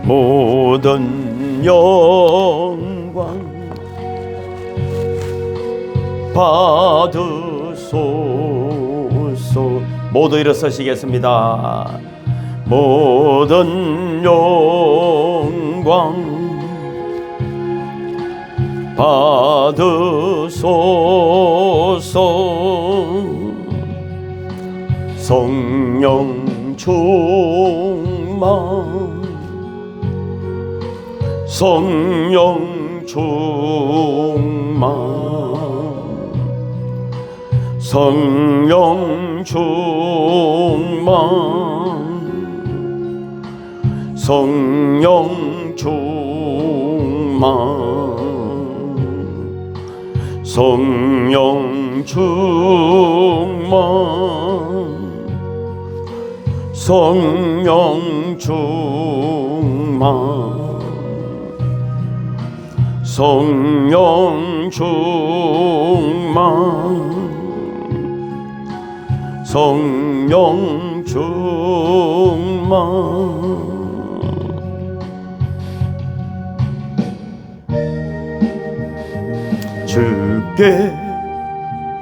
모든 영광 받으소서. 모두 일어서시겠습니다. 모든 영광 받으소서. 성령 충만 성령 충만 성령 충만 성령 충만 성령 충만 성령 충만 성령 충만 성령 충만. 주께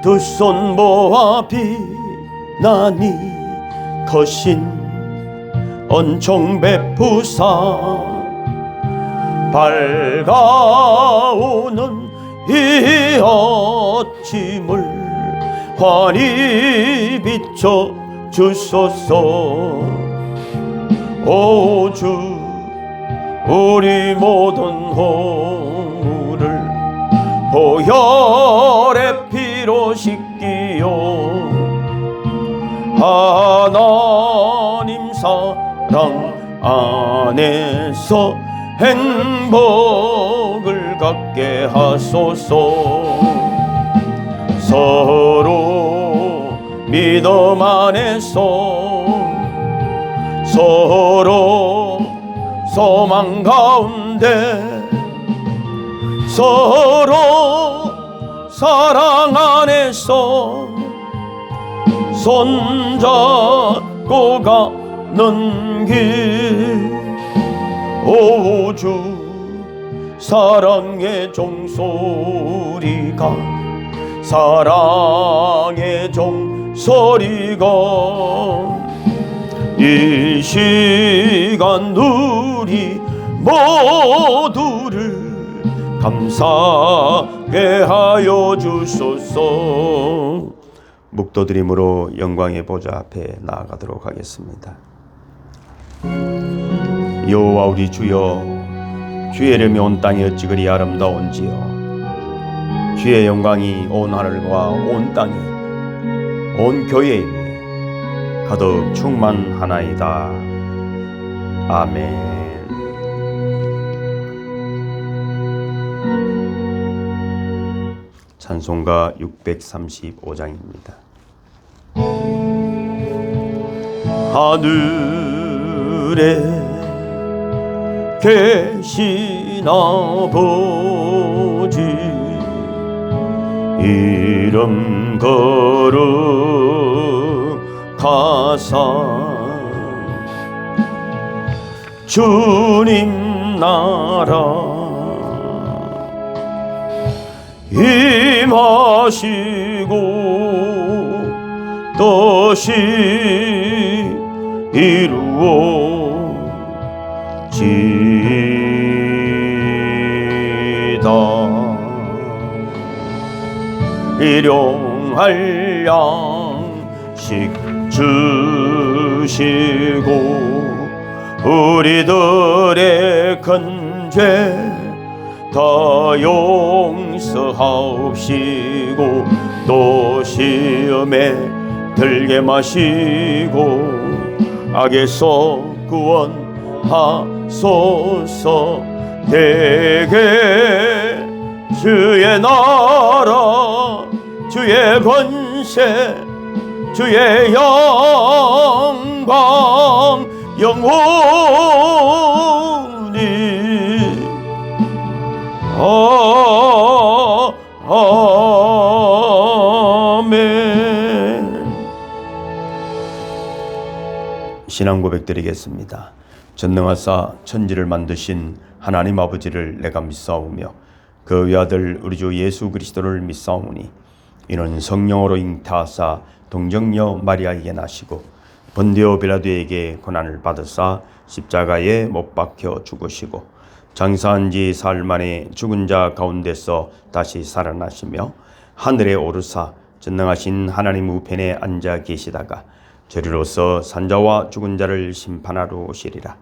두 손 모아 비나니 거신 언총 베푸사 밝아오는 이 아침을 환히 비춰 주소서. 오 주, 우리 모든 허물을 보혈의 피로 씻기요. 하나님 사랑 안에서 행복을 갖게 하소서. 서로 믿음 안에서 서로 소망 가운데 서로 사랑 안에서 손잡고 가는 길. 오 주, 사랑의 종소리가 사랑의 종소리가 이 시간 우리 모두를 감사하게 하여 주소서. 묵도드림으로 영광의 보좌 앞에 나아가도록 하겠습니다. 여호와 우리 주여, 주의 이름이 온 땅에 어찌 그리 아름다운지요. 주의 영광이 온 하늘과 온 땅에 온 교회 위에 가득 충만하나이다. 아멘. 찬송가 635장입니다. 하늘에 계신 아버지, 이름 거룩하사 주님 나라 임하시고 뜻이 이루어지다. 일용할 양식 주시고 우리들의 큰 죄 다 용서하옵시고 또 시험에 들게 마시고 악에서 구원하소서. 대개 주의 나라 주의 권세 주의 영광 영원히 아멘. 신앙 고백드리겠습니다. 전능하사 천지를 만드신 하나님 아버지를 내가 믿사오며 그 외아들 우리 주 예수 그리스도를 믿사오니 이는 성령으로 잉태하사 동정녀 마리아에게 나시고 본디오 빌라도에게 고난을 받으사 십자가에 못 박혀 죽으시고 장사한 지 사흘 만에 죽은 자 가운데서 다시 살아나시며 하늘에 오르사 전능하신 하나님 우편에 앉아 계시다가 저리로서 산자와 죽은 자를 심판하러 오시리라.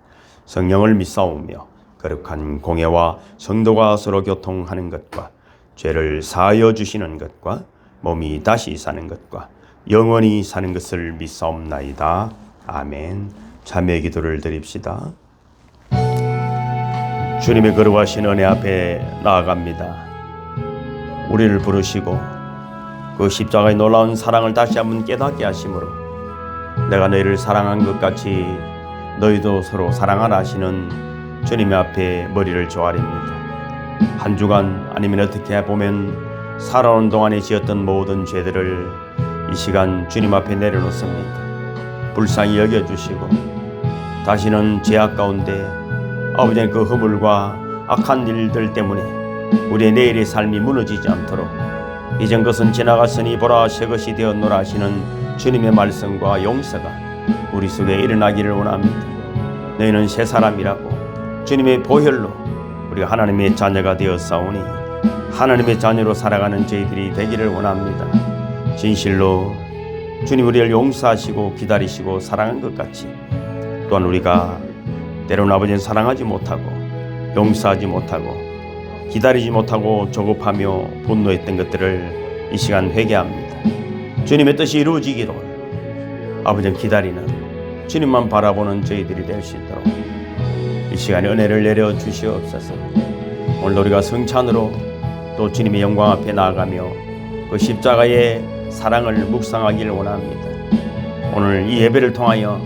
성령을 믿사오며 거룩한 공예와 성도가 서로 교통하는 것과 죄를 사하여 주시는 것과 몸이 다시 사는 것과 영원히 사는 것을 믿사옵나이다. 아멘. 자매 기도를 드립시다. 주님의 거룩하신 은혜 앞에 나아갑니다. 우리를 부르시고 그 십자가의 놀라운 사랑을 다시 한번 깨닫게 하심으로 내가 너희를 사랑한 것 같이 너희도 서로 사랑하라 하시는 주님의 앞에 머리를 조아립니다. 한 주간 아니면 어떻게 보면 살아오는 동안에 지었던 모든 죄들을 이 시간 주님 앞에 내려놓습니다. 불쌍히 여겨주시고 다시는 죄악 가운데 아버지의 그 허물과 악한 일들 때문에 우리의 내일의 삶이 무너지지 않도록 이전 것은 지나갔으니 보라 새 것이 되었노라 하시는 주님의 말씀과 용서가 우리 속에 일어나기를 원합니다. 너희는 새 사람이라고 주님의 보혈로 우리가 하나님의 자녀가 되었사오니 하나님의 자녀로 살아가는 저희들이 되기를 원합니다. 진실로 주님 우리를 용서하시고 기다리시고 사랑한 것 같이 또한 우리가 때로는 아버지는 사랑하지 못하고 용서하지 못하고 기다리지 못하고 조급하며 분노했던 것들을 이 시간 회개합니다. 주님의 뜻이 이루어지기를 아버지는 기다리는 주님만 바라보는 저희들이 될 수 있도록 이 시간에 은혜를 내려 주시옵소서. 오늘 우리가 성찬으로 또 주님의 영광 앞에 나아가며 그 십자가의 사랑을 묵상하기를 원합니다. 오늘 이 예배를 통하여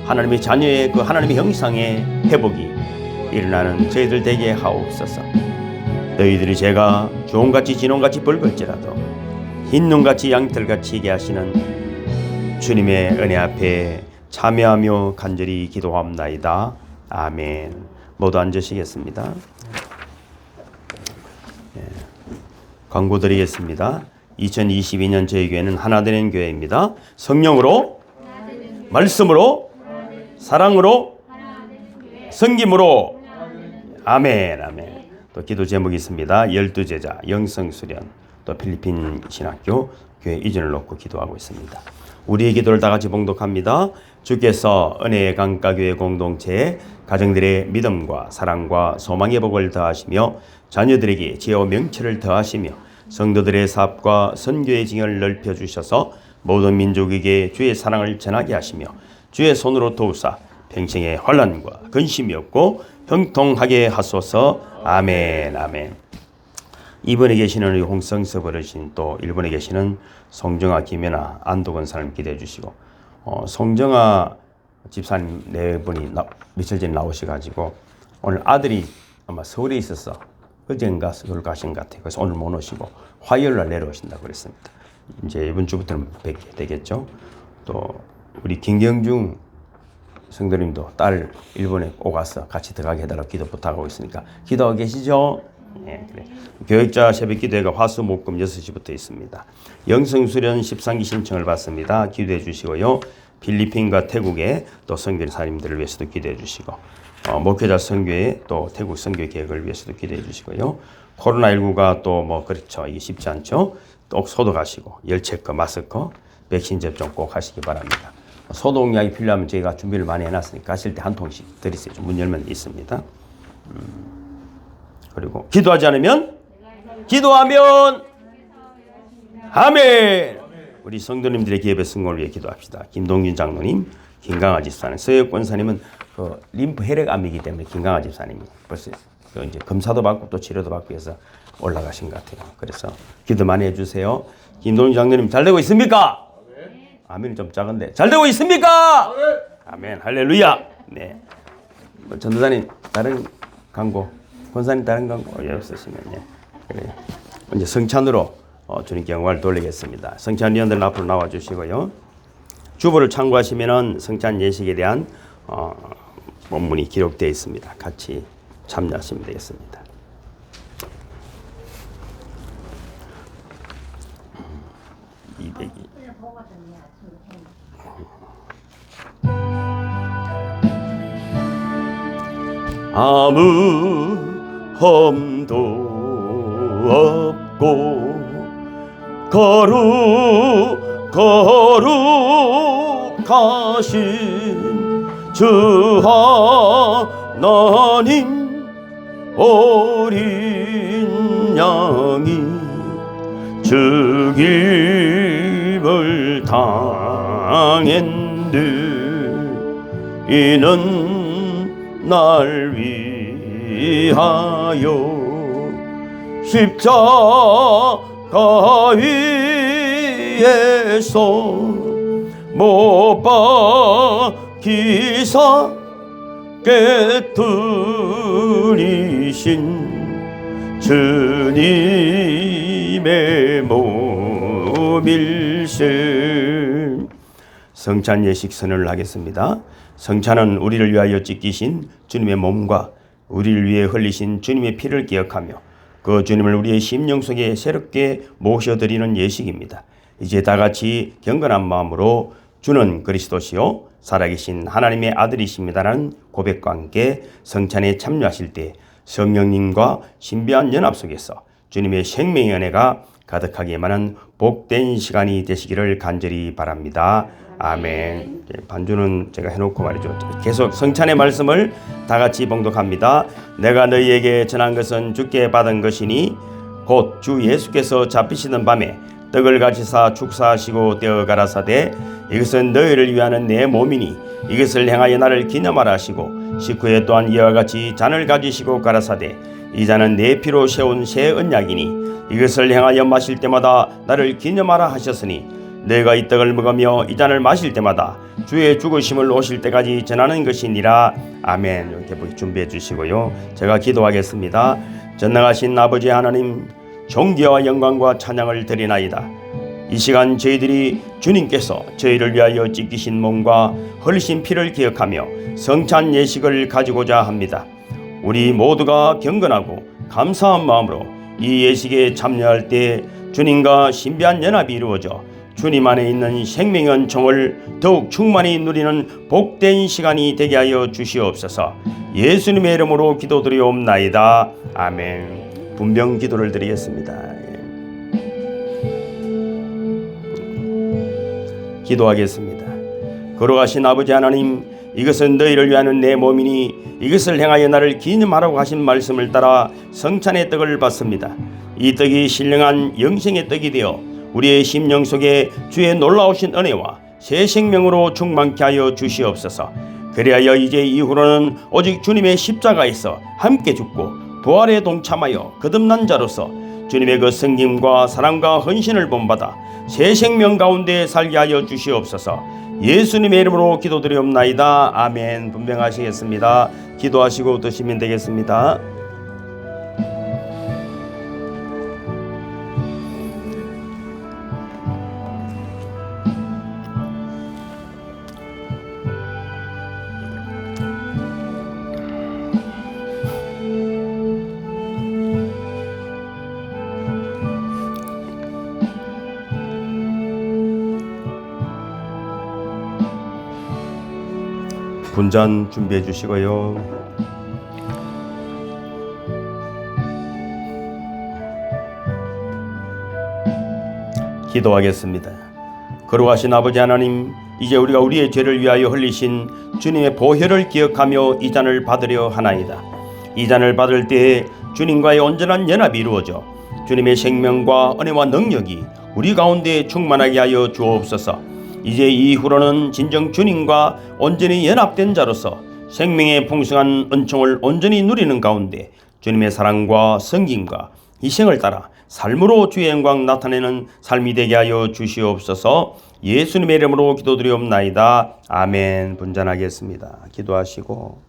하나님의 자녀의 그 하나님의 형상의 회복이 일어나는 저희들 되게 하옵소서. 너희들이 죄가 주홍같이 진홍같이 붉을지라도 흰 눈같이 양털같이 희게 하시는 주님의 은혜 앞에 참여하며 간절히 기도합나이다. 아멘. 모두 앉으시겠습니다. 광고 드리겠습니다. 2022년 저희 교회는 하나되는 교회입니다. 성령으로, 말씀으로, 사랑으로, 섬김으로. 아멘. 아멘. 또 기도 제목이 있습니다. 12제자 영성수련, 또 필리핀 신학교 교회 이전을 놓고 기도하고 있습니다. 우리의 기도를 다 같이 봉독합니다. 주께서 은혜의 강가교회 공동체에 가정들의 믿음과 사랑과 소망의 복을 더하시며 자녀들에게 지혜와 명철을 더하시며 성도들의 사업과 선교의 징을 넓혀주셔서 모든 민족에게 주의 사랑을 전하게 하시며 주의 손으로 도우사 평생의 환난과 근심이 없고 형통하게 하소서. 아멘. 아멘. 이번에 계시는 우리 홍성섭 어르신, 또 일본에 계시는 송정아, 김연아, 안도건 사람 기대해 주시고, 송정아 집사님 네 분이 며칠 전에 나오셔가지고 오늘 아들이 아마 서울에 있어서 어젠가 서울 가신 것 같아요. 그래서 오늘 못 오시고 화요일날 내려오신다고 그랬습니다. 이제 이번 주부터는 뵙게 되겠죠. 또 우리 김경중 성도님도 딸 일본에 꼭 와서 같이 들어가게 해달라고 기도 부탁하고 있으니까 기도하고 계시죠? 네, 그래. 교육자 새벽 기도회가 화수 목금 6시부터 있습니다. 영성수련 13기 신청을 받습니다. 기도해 주시고요. 필리핀과 태국의 또 선교사님들을 위해서도 기도해 주시고, 목회자 선교회 또 태국 선교 계획을 위해서도 기도해 주시고요. 코로나19가 또 뭐 그렇죠. 이게 쉽지 않죠. 꼭 소독하시고 열체크, 마스크, 백신 접종 꼭 하시기 바랍니다. 소독약이 필요하면 저희가 준비를 많이 해놨으니까 가실 때 한 통씩 드리세요. 문 열면 있습니다. 그리고 기도하지 않으면 기도하면 아멘. 우리 성도님들의 기업의 성공을 위해 기도합시다. 김동균 장로님, 김강아 집사님, 서혁 권사님은 그 림프 혈액암이기 때문에 김강아 집사님이 벌써 이제 검사도 받고 또 치료도 받고 해서 올라가신 것 같아요. 그래서 기도 많이 해주세요. 김동균 장로님 잘 되고 있습니까? 아멘이 좀 작은데 잘 되고 있습니까? 아멘. 할렐루야. 네. 뭐 전도사님 다른 광고, 권사님 다른 광고 없으시면 그래. 이제 성찬으로 주님께 영광을 돌리겠습니다. 성찬위원들 앞으로 나와 주시고요. 주보를 참고하시면은 성찬 예식에 대한 본문이 기록되어 있습니다. 같이 참여하시면 되겠습니다. 아무 험도 없고 거룩하신 주 하나님 어린 양이 죽임을 당했는데 이는 날 위하여 십자가 위에서 못 박히사 깨뜨리신 주님의 몸일세. 성찬 예식 선언을 하겠습니다. 성찬은 우리를 위하여 찢기신 주님의 몸과 우리를 위해 흘리신 주님의 피를 기억하며 그 주님을 우리의 심령 속에 새롭게 모셔드리는 예식입니다. 이제 다 같이 경건한 마음으로 주는 그리스도시요 살아계신 하나님의 아들이십니다라는 고백과 함께 성찬에 참여하실 때 성령님과 신비한 연합 속에서 주님의 생명의 은혜가 가득하게만한 복된 시간이 되시기를 간절히 바랍니다. 아멘. 반주는 제가 해놓고 말이죠. 계속 성찬의 말씀을 다 같이 봉독합니다. 내가 너희에게 전한 것은 주께 받은 것이니 곧 주 예수께서 잡히시는 밤에 떡을 가지사 축사하시고 떼어 가라사대 이것은 너희를 위하는 내 몸이니 이것을 행하여 나를 기념하라 하시고 식후에 또한 이와 같이 잔을 가지시고 가라사대 이 잔은 내 피로 세운 새 언약이니 이것을 행하여 마실 때마다 나를 기념하라 하셨으니 너희가 이 떡을 먹으며 이 잔을 마실 때마다 주의 죽으심을 오실 때까지 전하는 것이니라. 아멘. 이렇게 준비해 주시고요. 제가 기도하겠습니다. 전능하신 아버지 하나님, 존귀와 영광과 찬양을 드리나이다. 이 시간 저희들이 주님께서 저희를 위하여 찢기신 몸과 흘리신 피를 기억하며 성찬 예식을 가지고자 합니다. 우리 모두가 경건하고 감사한 마음으로 이 예식에 참여할 때 주님과 신비한 연합이 이루어져 주님 안에 있는 생명의 은총을 더욱 충만히 누리는 복된 시간이 되게 하여 주시옵소서. 예수님의 이름으로 기도드리옵나이다. 아멘. 분명 기도를 드리겠습니다. 기도하겠습니다. 거룩하신 아버지 하나님, 이것은 너희를 위하는 내 몸이니 이것을 행하여 나를 기념하라고 하신 말씀을 따라 성찬의 떡을 받습니다. 이 떡이 신령한 영생의 떡이 되어 우리의 심령 속에 주의 놀라우신 은혜와 새 생명으로 충만케 하여 주시옵소서. 그리하여 이제 이후로는 오직 주님의 십자가에서 함께 죽고 부활에 동참하여 거듭난 자로서 주님의 그 성김과 사랑과 헌신을 본받아 새 생명 가운데 살게 하여 주시옵소서. 예수님의 이름으로 기도드리옵나이다. 아멘. 분명하시겠습니다. 기도하시고 드시면 되겠습니다. 분잔 준비해 주시고요. 기도하겠습니다. 거룩하신 아버지 하나님, 이제 우리가 우리의 죄를 위하여 흘리신 주님의 보혈을 기억하며 이 잔을 받으려 하나이다. 이 잔을 받을 때에 주님과의 온전한 연합이 이루어져 주님의 생명과 은혜와 능력이 우리 가운데 충만하게 하여 주옵소서. 이제 이후로는 진정 주님과 온전히 연합된 자로서 생명의 풍성한 은총을 온전히 누리는 가운데 주님의 사랑과 성김과 희생을 따라 삶으로 주의 영광 나타내는 삶이 되게 하여 주시옵소서. 예수님의 이름으로 기도드리옵나이다. 아멘. 분잔하겠습니다. 기도하시고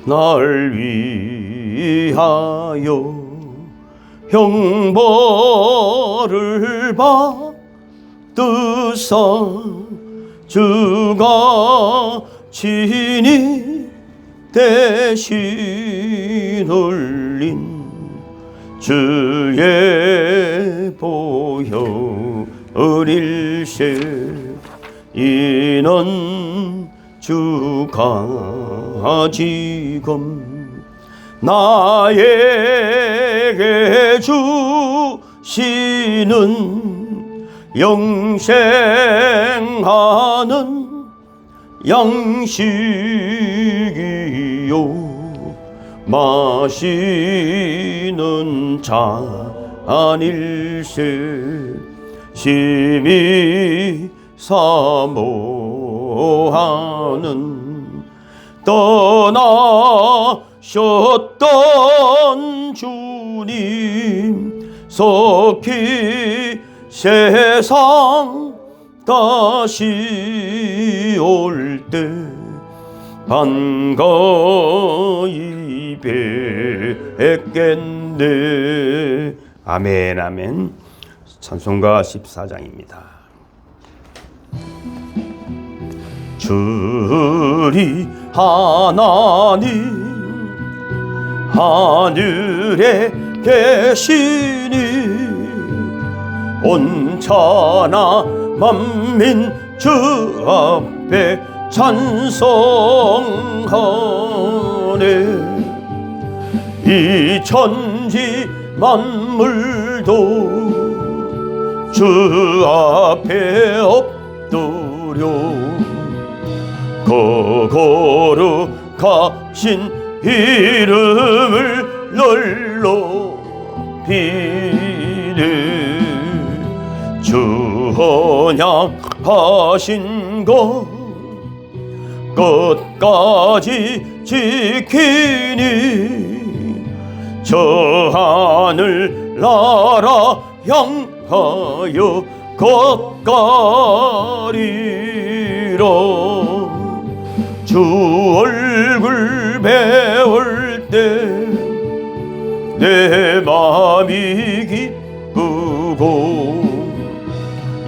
날 위하여 형벌을 받으사 주가 친히 대신 흘린 주의 보혈일세 이는 주가 지금 나에게 주시는 영생하는 양식이요 마시는 잔일세 심히 사모하는 떠나셨던 주님 속히 세상 다시 올 때 반가이 뵙겠네. 아멘 아멘. 찬송가 14장입니다. 주리 하나님 하늘에 계시니 온천하 만민 주 앞에 찬송하네. 이 천지 만물도 주 앞에 엎드려 거룩하신 이름을 널로 비네. 주 언약하신 것 끝까지 지키니 저 하늘 나라 향하여 겉가리라. 주 얼굴 배울 때 내 마음이 기쁘고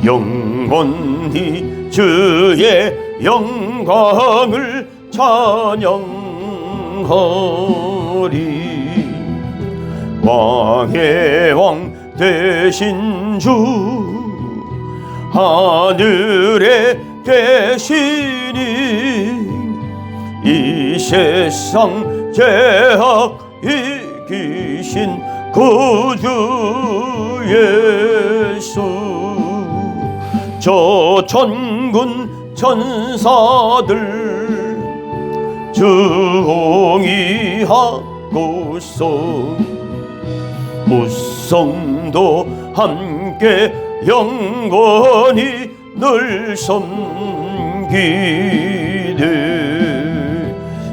영원히 주의 영광을 찬양하리. 왕의 왕 되신 주 하늘에 계시니 이 세상 죄악 이기신 구주 예수. 저 천군 천사들 주홍이하고서 무성도 함께 영원히 늘 섬기네.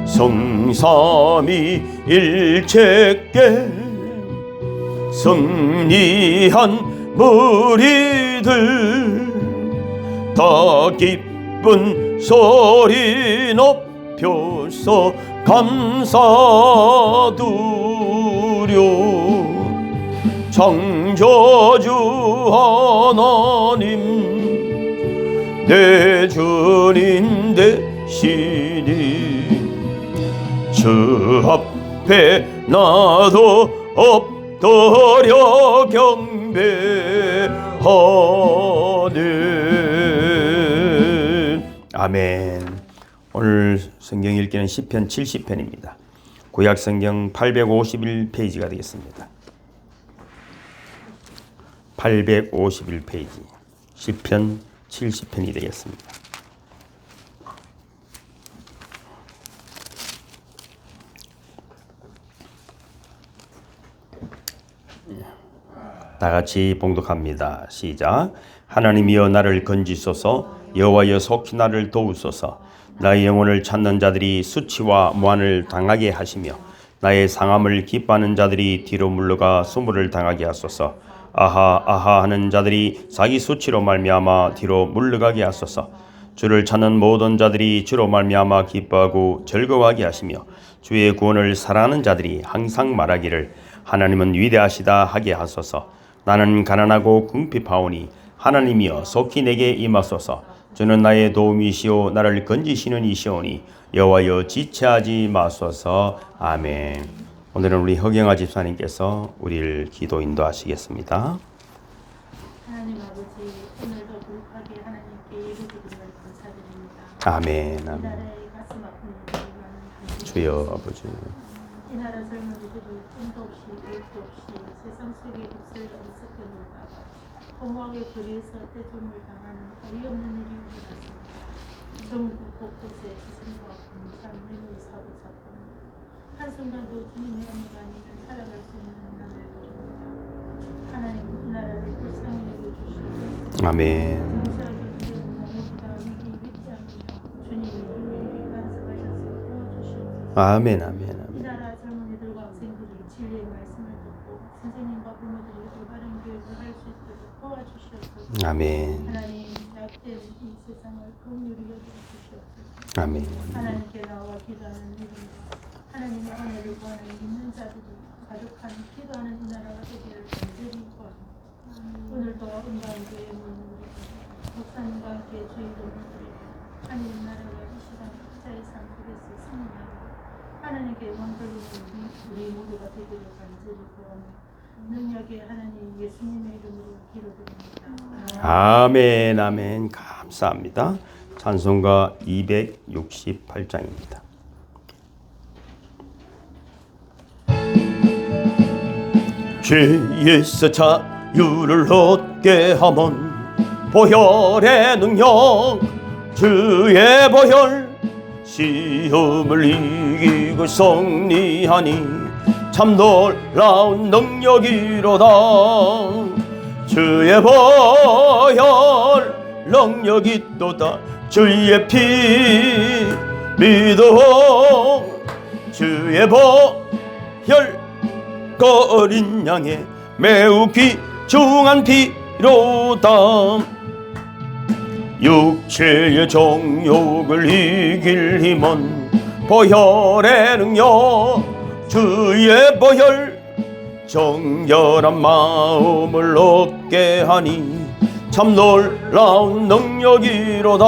성삼위 일체께 승리한 무리들 다 기쁜 소리 높여서 감사드려. 창조주 하나님 내 주님 되시니 주 앞에 나도 엎드려 경배하네. 아멘. 오늘 성경 읽기는 시편 70편입니다. 구약 성경 851페이지가 되겠습니다. 851페이지 시편 70편이 되겠습니다. 다 같이 봉독합니다. 시작. 하나님이여 나를 건지소서. 여호와여 속히 나를 도우소서. 나의 영혼을 찾는 자들이 수치와 무한을 당하게 하시며 나의 상함을 기뻐하는 자들이 뒤로 물러가 수모를 당하게 하소서. 아하 아하 하는 자들이 자기 수치로 말미암아 뒤로 물러가게 하소서. 주를 찾는 모든 자들이 주로 말미암아 기뻐하고 즐거워하게 하시며 주의 구원을 사랑하는 자들이 항상 말하기를 하나님은 위대하시다 하게 하소서. 나는 가난하고 궁핍하오니 하나님이여 속히 내게 임하소서. 주는 나의 도움이시오 나를 건지시는 이시오니 여호와여 지체하지 마소서. 아멘. 오늘은 우리 허경아 집사님께서 우리를 기도 인도하시겠습니다. 하나님 아버지, 오늘도 거룩하게 하나님께 예배드리며 감사드립니다. 아멘. 이 아멘. 나라의 가슴 아픈 일들이 많은 주여 아버지. 이 나라 젊은이들이 꿈도 없이 계획도 없이 세상 속에 휩쓸려 어리석게 놀다가 허무하게 거리에서 떼종을 당하는 어이없는 일이 일어났습니다. 전국 곳곳에 희생과 공상, 뇌물 사고 사건, 한순간도 주님의 은혜가 아니면 살아갈 수 있는 난을 드립니다. 하나님 이 나라를 불쌍히 여겨주시고 아멘. 무시하게 모두가 위기 믿지 않으며 주님이 우리에게 간섭하셔서 도와주시옵소서. 아멘. 아멘. 이 아멘. 나라 젊은이들과 학생들이 진리의 말씀을 듣고 선생님과 부모들이 올바른 교육을 할 수 있도록 도와주시옵소서. 아멘. 하나님 약된 이 세상을 긍휼히 여겨주시옵소서. 아멘. 하나님께 나와 기도하는 이름과 하나님의 은혜를 구하는 믿는 자들이 가득한 기도하는 이 나라가 되기를 간절히 구합니다. 오늘도 은강교회 문을 목사님과 함께 주의 이름을 드리고 하나님 나라가 이 시간 각자의 삶 속에서 승리하고 하나님께 영광 돌리는 우리 모두가 되기를 간절히 구합니다. 능력의 하나님 예수님의 이름으로 기도드립니다. 아멘. 아멘. 감사합니다. 찬송가 268장입니다. 죄에서 자유를 얻게 함은 보혈의 능력 주의 보혈 시험을 이기고 승리하니 참 놀라운 능력이로다. 주의 보혈 능력이 또다. 주의 피 믿어 주의 보혈 어린 양의 매우 귀중한 피로다. 육체의 정욕을 이길 힘은 보혈의 능력 주의 보혈 정결한 마음을 얻게 하니 참 놀라운 능력이로다.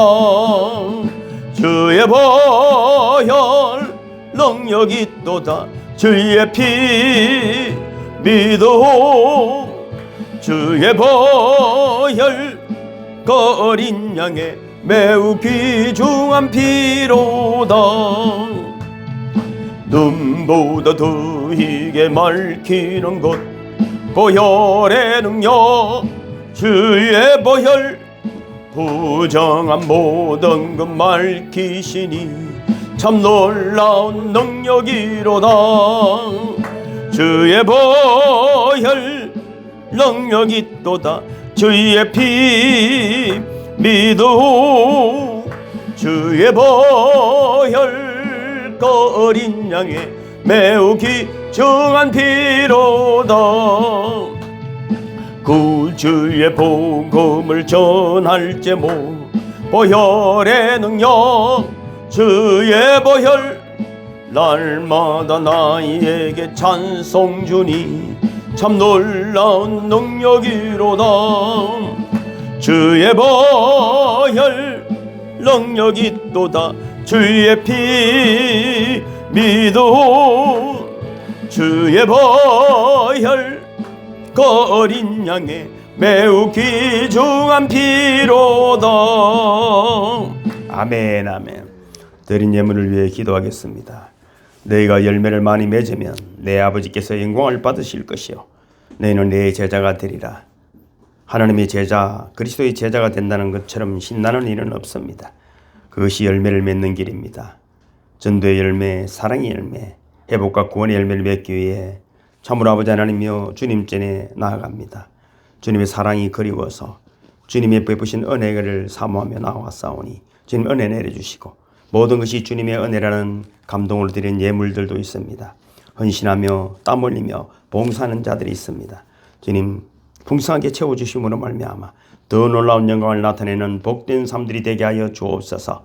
주의 보혈 능력이 또다. 주의 피 믿어 주의 보혈 어린 양의 매우 귀중한 피로다. 눈보다 더 희게 맑히는 것 보혈의 능력 주의 보혈 부정한 모든 것 맑히시니 참 놀라운 능력이로다. 주의 보혈 능력이 또다. 주의 피 믿어 주의 보혈 어린 양의 매우 귀중한 피로다. 구주의 복음을 전할 제목 보혈의 능력 주의 보혈 날마다 나에게 찬송 주니 참 놀라운 능력이로다. 주의 보혈 능력이 또다. 주의 피 믿어 주의 보혈 어린 양의 매우 귀중한 피로다. 아멘. 아멘. 드린 예물을 위해 기도하겠습니다. 너희가 열매를 많이 맺으면 내 아버지께서 영광을 받으실 것이요 너희는 내 제자가 되리라. 하나님의 제자, 그리스도의 제자가 된다는 것처럼 신나는 일은 없습니다. 그것이 열매를 맺는 길입니다. 전도의 열매, 사랑의 열매, 회복과 구원의 열매를 맺기 위해 참으로 아버지 하나님이여 주님 전에 나아갑니다. 주님의 사랑이 그리워서 주님의 베푸신 은혜를 사모하며 나아왔사오니 주님 은혜 내려주시고 모든 것이 주님의 은혜라는 감동을 드린 예물들도 있습니다. 헌신하며 땀 흘리며 봉사하는 자들이 있습니다. 주님 풍성하게 채워주심으로 말미암아 더 놀라운 영광을 나타내는 복된 삶들이 되게 하여 주옵소서.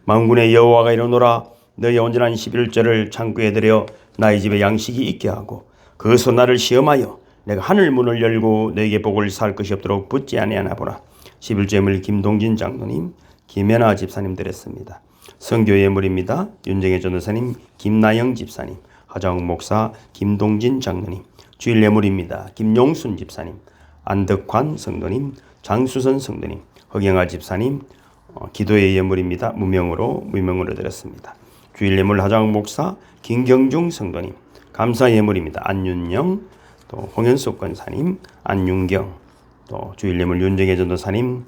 만군의 여호와가 이르노라. 너희 온전한 11절을 창고에 들여 나의 집에 양식이 있게 하고 그것으로 나를 시험하여 내가 하늘 문을 열고 너에게 복을 살 것이 없도록 붙지 아니하나 보라. 11조 예물 김동진 장로님, 김연아 집사님 드렸습니다. 선교 예물입니다. 윤정혜 전도사님, 김나영 집사님, 하정욱 목사, 김동진 장로님. 주일 예물입니다. 김용순 집사님, 안덕환 성도님, 장수선 성도님, 허경아 집사님. 기도의 예물입니다. 무명으로 드렸습니다. 주일 예물 하정욱 목사, 김경중 성도님. 감사 예물입니다. 안윤영, 또 홍현숙 권사님, 안윤경, 또 주일 예물 윤정혜 전도사님.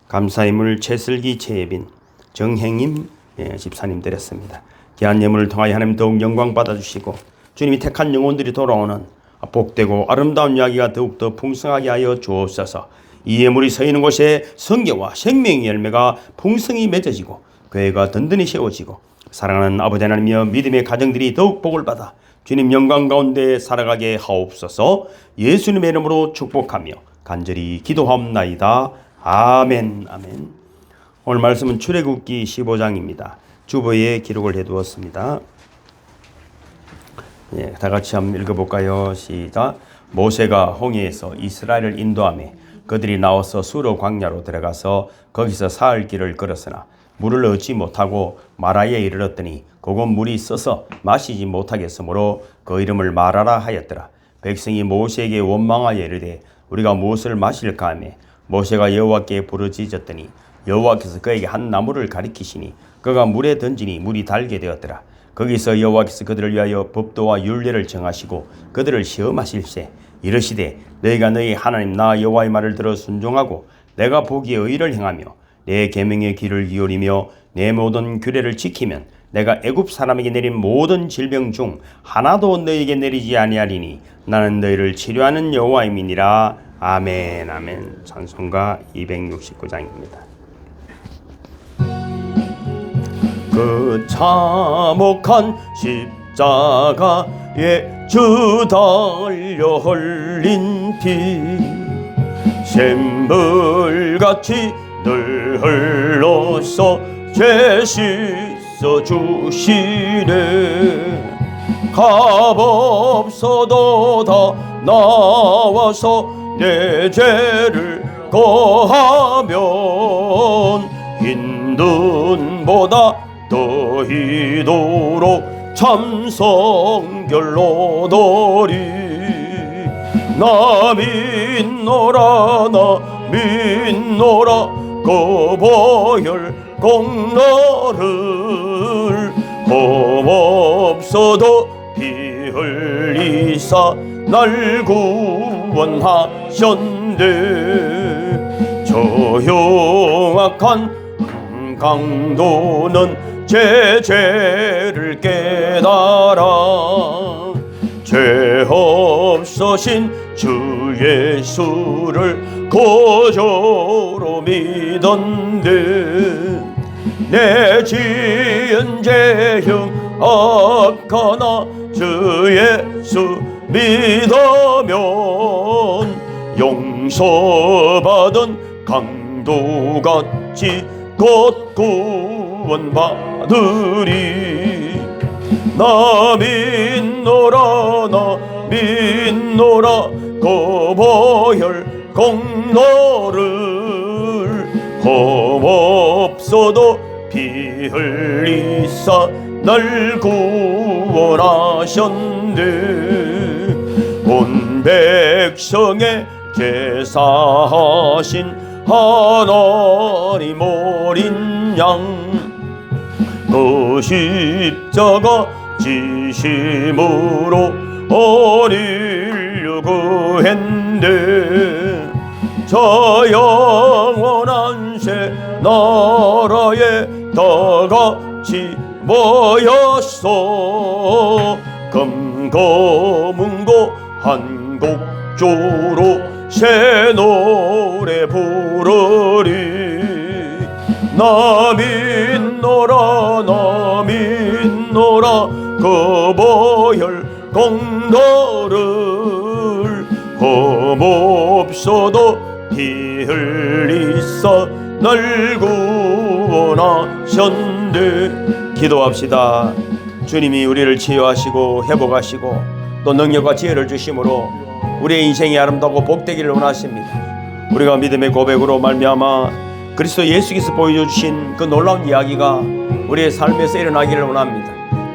감사 예물 최슬기, 최예빈, 정행임 집사님 드렸습니다. 귀한 예물을 통하여 하나님 더욱 영광 받아주시고 주님이 택한 영혼들이 돌아오는 복되고 아름다운 이야기가 더욱더 풍성하게 하여 주옵소서. 이 예물이 서 있는 곳에 성경과 생명의 열매가 풍성히 맺어지고 교회가 든든히 세워지고 사랑하는 아버지 하나님이여 믿음의 가정들이 더욱 복을 받아 주님 영광 가운데 살아가게 하옵소서. 예수님의 이름으로 축복하며 간절히 기도하옵나이다. 아멘. 아멘. 오늘 말씀은 출애굽기 15장입니다. 주보에 기록을 해두었습니다. 다 같이 한번 읽어볼까요? 시작. 모세가 홍해에서 이스라엘을 인도하며 그들이 나와서 수로 광야로 들어가서 거기서 사흘 길을 걸었으나 물을 얻지 못하고 마라에 이르렀더니 그곳 물이 써서 마시지 못하겠으므로 그 이름을 마라라 하였더라. 백성이 모세에게 원망하여 이르되 우리가 무엇을 마실까 하며 모세가 여호와께 부르짖었더니 여호와께서 그에게 한 나무를 가리키시니 그가 물에 던지니 물이 달게 되었더라. 거기서 여호와께서 그들을 위하여 법도와 율례를 정하시고 그들을 시험하실세 이르시되 너희가 너희 하나님 나 여호와의 말을 들어 순종하고 내가 보기에 의를 행하며 내 계명의 귀를 기울이며 내 모든 규례를 지키면 내가 애굽 사람에게 내린 모든 질병 중 하나도 너희에게 내리지 아니하리니 나는 너희를 치료하는 여호와임이니라. 아멘. 아멘. 찬송가 269장입니다. 그 참혹한 십자가에 주 달려 흘린 피 샘물같이 늘 흘러서 죄 씻어 주시네. 값없어도 다 나와서 내 죄를 거하면 흰 눈보다 더 이도록 참성결로 너리. 나 믿노라 나 믿노라 그 보혈 공로를 험없어도 피 흘리사 날 구원하셨네. 저 흉악한 강도는 제 죄를 깨달아 죄 없으신 주 예수를 거저로 믿었는데 내 지은 죄 흉악하나 주 예수 믿으면 용서받은 강도같이 곧 구원받으리. 나 믿노라 나 믿노라 그 보혈 공로를 험없어도 피 흘리사 날 구원하셨네. 온 백성의 제사하신 하나님 어린 양 그 십자가 지심으로 어리려고 했네. 저 영원한 새 나라에 다 같이 모였어 금고문고 한 곡조로 새 노래 부르리. 나 믿노라 나 믿노라 그 보혈 공로를 험없 없어도 피 흘리사 날 구원하셨네. 기도합시다. 주님이 우리를 치유하시고 회복하시고 또 능력과 지혜를 주심으로 우리의 인생이 아름다고 복되기를 원하십니다. 우리가 믿음의 고백으로 말미암아 그리스도 예수께서 보여주신 그 놀라운 이야기가 우리의 삶에서 일어나기를 원합니다.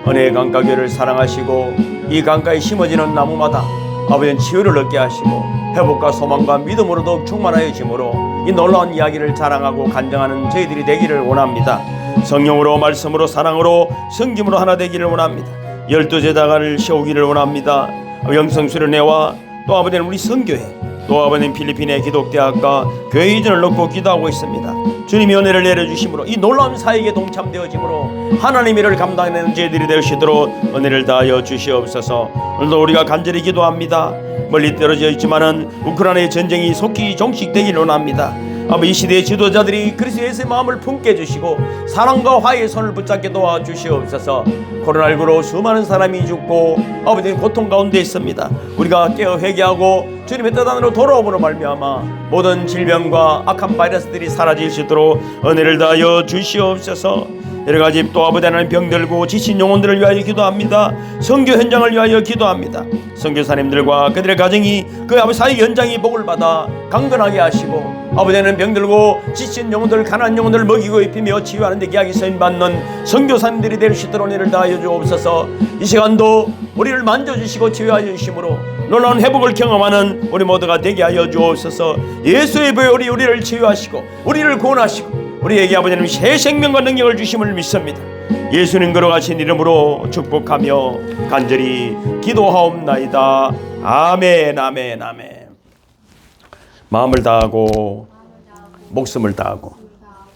은혜의 강가교회를 사랑하시고 이 강가에 심어지는 나무마다 아버지는 치유를 얻게 하시고 회복과 소망과 믿음으로 더욱 충만하여짐으로 이 놀라운 이야기를 자랑하고 간증하는 저희들이 되기를 원합니다. 성령으로 말씀으로 사랑으로 성김으로 하나 되기를 원합니다. 12제자를 세우기를 원합니다. 영성수련회와 또 아버지는 우리 선교회 또 아버님 필리핀의 기독대학과 교회 이전을 놓고 기도하고 있습니다. 주님이 은혜를 내려주심으로 이 놀라운 사역에 동참되어짐으로 하나님의 일을 감당하는 저희들이 되시도록 은혜를 다하여 주시옵소서. 오늘도 우리가 간절히 기도합니다. 멀리 떨어져 있지만은 우크라이나의 전쟁이 속히 종식되기를 원합니다. 아버지 이 시대의 지도자들이 그리스도 예수의 마음을 품게 해주시고 사랑과 화해의 손을 붙잡게 도와주시옵소서. 코로나19로 수많은 사람이 죽고 아버지는 고통 가운데 있습니다. 우리가 깨어 회개하고 주님의 뜻 안으로 돌아오므로 말미암아 모든 질병과 악한 바이러스들이 사라질 수 있도록 은혜를 다하여 주시옵소서. 여러가지 또 아버지 하나님 병들고 지친 영혼들을 위하여 기도합니다. 선교 현장을 위하여 기도합니다. 선교사님들과 그들의 가정이 그 아버지 사역 현장이 복을 받아 강건하게 하시고 아버지는 병들고 지친 영혼들 가난한 영혼들을 먹이고 입히며 치유하는 데 기약이 서임받는 선교사님들이 될 수 있도록 은혜를 다하여 주옵소서. 이 시간도 우리를 만져주시고 치유하여 주심으로 놀라운 회복을 경험하는 우리 모두가 되게 하여 주옵소서. 예수의 보혈이 우리를 치유하시고 우리를 구원하시고 우리에게 아버지님 새 생명과 능력을 주심을 믿습니다. 예수님 걸어가신 이름으로 축복하며 간절히 기도하옵나이다. 아멘 아멘 아멘. 마음을 다하고 목숨을 다하고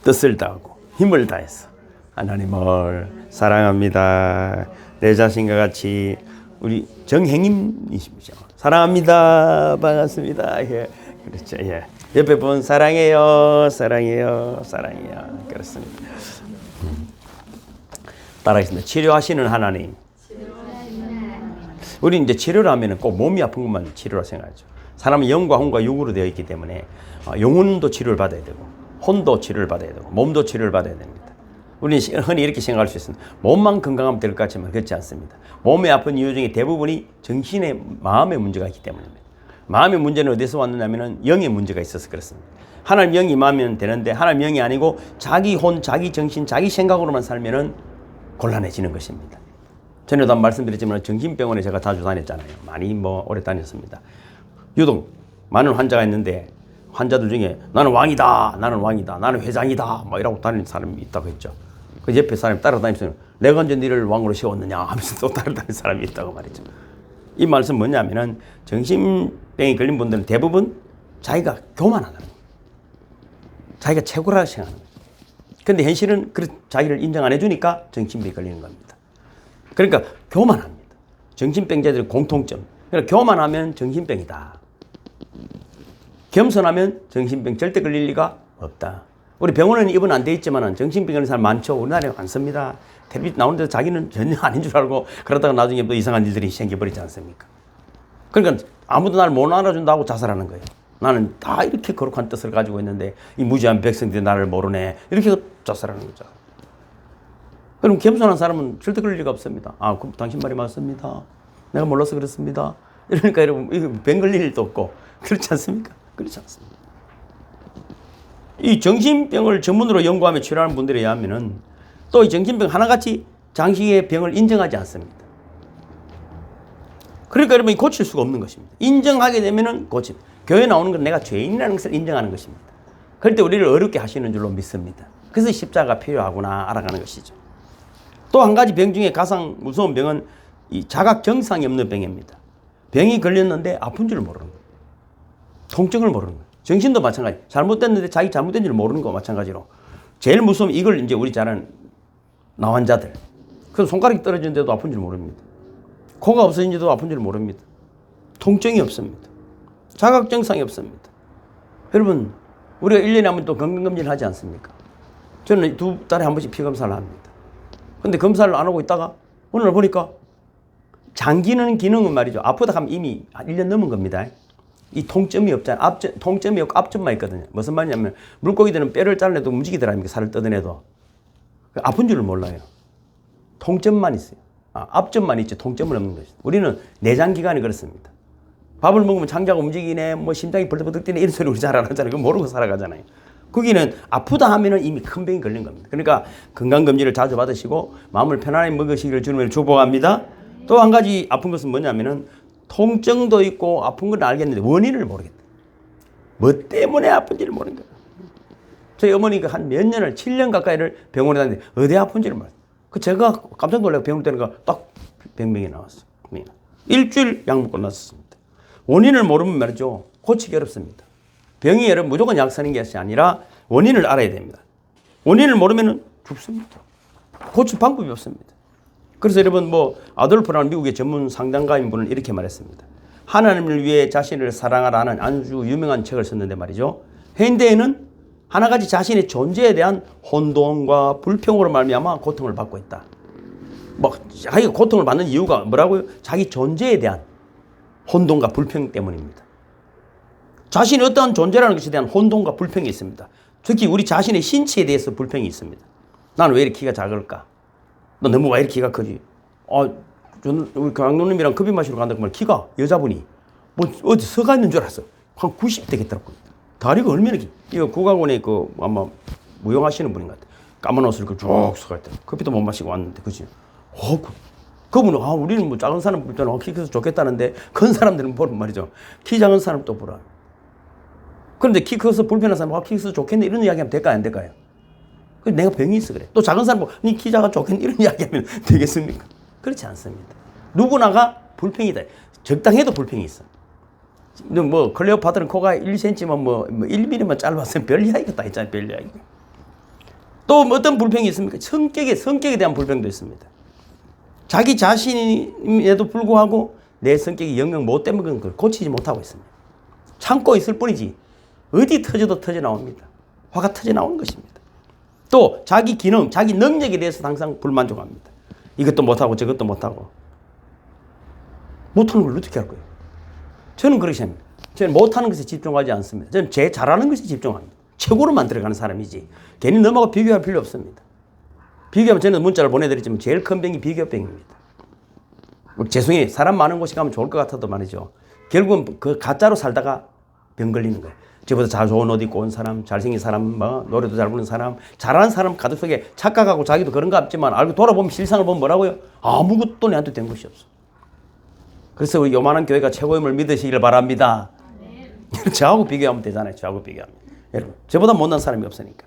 뜻을 다하고 힘을 다해서 하나님을 사랑합니다. 내 자신과 같이 우리 정행님이십니다. 사랑합니다. 반갑습니다. 예, 그렇죠. 예. 옆에 분 사랑해요, 사랑해요, 사랑해요. 그렇습니다. 따라하겠습니다. 치료하시는 하나님. 우리 이제 치료를 하면은 꼭 몸이 아픈 것만 치료라 생각하죠. 사람은 영과 혼과 육으로 되어 있기 때문에 영혼도 치료를 받아야 되고 혼도 치료를 받아야 되고 몸도 치료를 받아야 됩니다. 우리는 흔히 이렇게 생각할 수 있습니다. 몸만 건강하면 될 것 같지만 그렇지 않습니다. 몸에 아픈 이유 중에 대부분이 정신의 마음의 문제가 있기 때문입니다. 마음의 문제는 어디서 왔느냐면 영의 문제가 있어서 그렇습니다. 하나님 영이 임하면 되는데 하나님 영이 아니고 자기 혼, 자기 정신, 자기 생각으로만 살면은 곤란해지는 것입니다. 전에도 한 말씀드렸지만 정신병원에 제가 자주 다녔잖아요. 많이 오래 다녔습니다. 유독 많은 환자가 있는데 환자들 중에 나는 왕이다, 나는 왕이다, 나는 회장이다 이라고 다니는 사람이 있다고 했죠. 그 옆에 사람이 따라다니면서 내가 언제 너를 왕으로 세웠느냐 하면서 또 따라다니는 사람이 있다고 말이죠. 이 말씀 뭐냐면은 정신병이 걸린 분들은 대부분 자기가 교만하는 거예요. 자기가 최고라고 생각하는 거예요. 근데 현실은 자기를 인정 안 해주니까 정신병이 걸리는 겁니다. 그러니까 교만합니다. 정신병자들의 공통점. 그러니까 교만하면 정신병이다. 겸손하면 정신병 절대 걸릴 리가 없다. 우리 병원에는 입원 안 돼 있지만 정신병 걸린 사람 많죠. 우리나라에 많습니다. 텔레비전 나오는데 자기는 전혀 아닌 줄 알고 그러다가 나중에 또 이상한 일들이 생겨버리지 않습니까? 그러니까 아무도 나를 못 알아준다고 자살하는 거예요. 나는 다 이렇게 거룩한 뜻을 가지고 있는데 이 무지한 백성들이 나를 모르네. 이렇게 자살하는 거죠. 그럼 겸손한 사람은 절대 그럴 리가 없습니다. 아, 그럼 당신 말이 맞습니다. 내가 몰라서 그렇습니다. 이러니까 여러분 병 걸릴 일도 없고 그렇지 않습니까? 그렇지 않습니다. 이 정신병을 전문으로 연구하며 치료하는 분들에 의하면은 또 이 정신병 하나같이 장식의 병을 인정하지 않습니다. 그러니까 여러분 고칠 수가 없는 것입니다. 인정하게 되면은 고칩니다. 교회 나오는 건 내가 죄인이라는 것을 인정하는 것입니다. 그럴 때 우리를 어렵게 하시는 줄로 믿습니다. 그래서 십자가가 필요하구나 알아가는 것이죠. 또 한 가지 병 중에 가장 무서운 병은 이 자각 정상이 없는 병입니다. 병이 걸렸는데 아픈 줄 모르는 거예요. 통증을 모르는 거예요. 정신도 마찬가지. 잘못됐는데 자기 잘못된 줄 모르는 거 마찬가지로. 제일 무서운 이걸 이제 우리 잘 아는 나환자들. 그래서 손가락이 떨어지는데도 아픈 줄 모릅니다. 코가 없어진지도 아픈 줄 모릅니다. 통증이 없습니다. 자각 정상이 없습니다. 여러분, 우리가 1년에 한 번 또 건강검진을 하지 않습니까? 저는 2달에 한 번씩 피검사를 합니다. 근데 검사를 안 하고 있다가 어느 날 보니까 장 기능은 말이죠. 아프다 하면 이미 1년 넘은 겁니다. 이 통점이 없잖아. 통점이 없고 앞점만 있거든요. 무슨 말이냐면 물고기들은 뼈를 잘라내도 움직이더라니까. 살을 뜯어내도. 아픈 줄을 몰라요. 통점만 있어요. 앞점만 있지 통점은 없는 것이죠. 우리는 내장기관이 그렇습니다. 밥을 먹으면 장자가 움직이네, 뭐 심장이 벌떡벌떡 뛰네 이런 소리 우리 잘 안 하잖아요. 그거 모르고 살아가잖아요. 거기는 아프다 하면은 이미 큰 병이 걸린 겁니다. 그러니까 건강검진을 자주 받으시고 마음을 편안하게 먹으시기를 주님을 축복합니다. 또 한 가지 아픈 것은 뭐냐면은 통증도 있고 아픈 건 알겠는데 원인을 모르겠다. 뭐 때문에 아픈지를 모르는 거예요. 저희 어머니가 한 몇 년을 7년 가까이를 병원에 다녔는데 어디 아픈지를 몰라요. 그 제가 깜짝 놀라고 병원 때니까 딱 병명이 나왔어요. 일주일 약 먹고 났습니다. 원인을 모르면 말이죠. 고치기 어렵습니다. 병이 여러분 무조건 약 쓰는 것이 아니라 원인을 알아야 됩니다. 원인을 모르면 죽습니다. 고칠 방법이 없습니다. 그래서 여러분 뭐 아돌프라는 미국의 전문 상담가인 분은 이렇게 말했습니다. 하나님을 위해 자신을 사랑하라는 아주 유명한 책을 썼는데 말이죠. 현대에는 하나같이 자신의 존재에 대한 혼돈과 불평으로 말미암아 고통을 받고 있다. 뭐 자기가 고통을 받는 이유가 뭐라고요? 자기 존재에 대한 혼돈과 불평 때문입니다. 자신이 어떠한 존재라는 것에 대한 혼돈과 불평이 있습니다. 특히 우리 자신의 신체에 대해서 불평이 있습니다. 나는 왜 이렇게 키가 작을까? 너 너무 왜 이렇게 키가 크지? 저는 우리 강로님이랑 커피 마시러 간다고 말 키가 여자분이 뭐 어디 서가 있는 줄 알았어. 한 90 되겠더라고요. 다리가 얼마나 기? 이거 국악원에 그 아마 무용하시는 분인 것 같아. 까만 옷을 쭉 서가 있다. 커피도 못 마시고 왔는데, 그치? 그분은 우리는 뭐 작은 사람 볼 때는 키 커서 좋겠다는데 큰 사람들은 보는 말이죠. 키 작은 사람 또 보라. 그런데 키 커서 불편한 사람 키 커서 좋겠네 이런 이야기하면 될까요, 안 될까요? 내가 병이 있어 그래. 또 작은 사람 보고 니 키 작아 좋겠네 이런 이야기하면 되겠습니까? 그렇지 않습니다. 누구나가 불평이다. 적당해도 불평이 있어. 뭐 클레오파트는 코가 1cm만 뭐 1mm만 짧았으면 별 이야기가 다 있잖아요. 별 이야기. 또 어떤 불평이 있습니까? 성격에 대한 불평도 있습니다. 자기 자신에도 불구하고 내 성격이 영영 못된 걸 고치지 못하고 있습니다. 참고 있을 뿐이지 어디 터져도 터져 나옵니다. 화가 터져 나오는 것입니다. 또 자기 기능, 자기 능력에 대해서 항상 불만족합니다. 이것도 못하고 저것도 못하고. 못하는 걸 어떻게 할 거예요? 저는 그렇게 생각합니다. 저는 못하는 것에 집중하지 않습니다. 저는 제 잘하는 것에 집중합니다. 최고로 만들어가는 사람이지 괜히 넘어가 비교할 필요 없습니다. 비교하면 저는 문자를 보내드렸지만 제일 큰 병이 비교병입니다. 죄송해요. 사람 많은 곳에 가면 좋을 것 같아도 말이죠. 결국은 그 가짜로 살다가 병 걸리는 거예요. 저보다 잘 좋은 옷 입고 온 사람, 잘생긴 사람, 뭐 노래도 잘 부르는 사람, 잘하는 사람 가득 속에 착각하고 자기도 그런 거 없지만 알고 돌아보면 실상을 보면 뭐라고요? 아무것도 내한테 된 것이 없어. 그래서 우리 요만한 교회가 최고임을 믿으시길 바랍니다. 저하고 비교하면 되잖아요. 저하고 비교하면. 여러분, 저보다 못난 사람이 없으니까.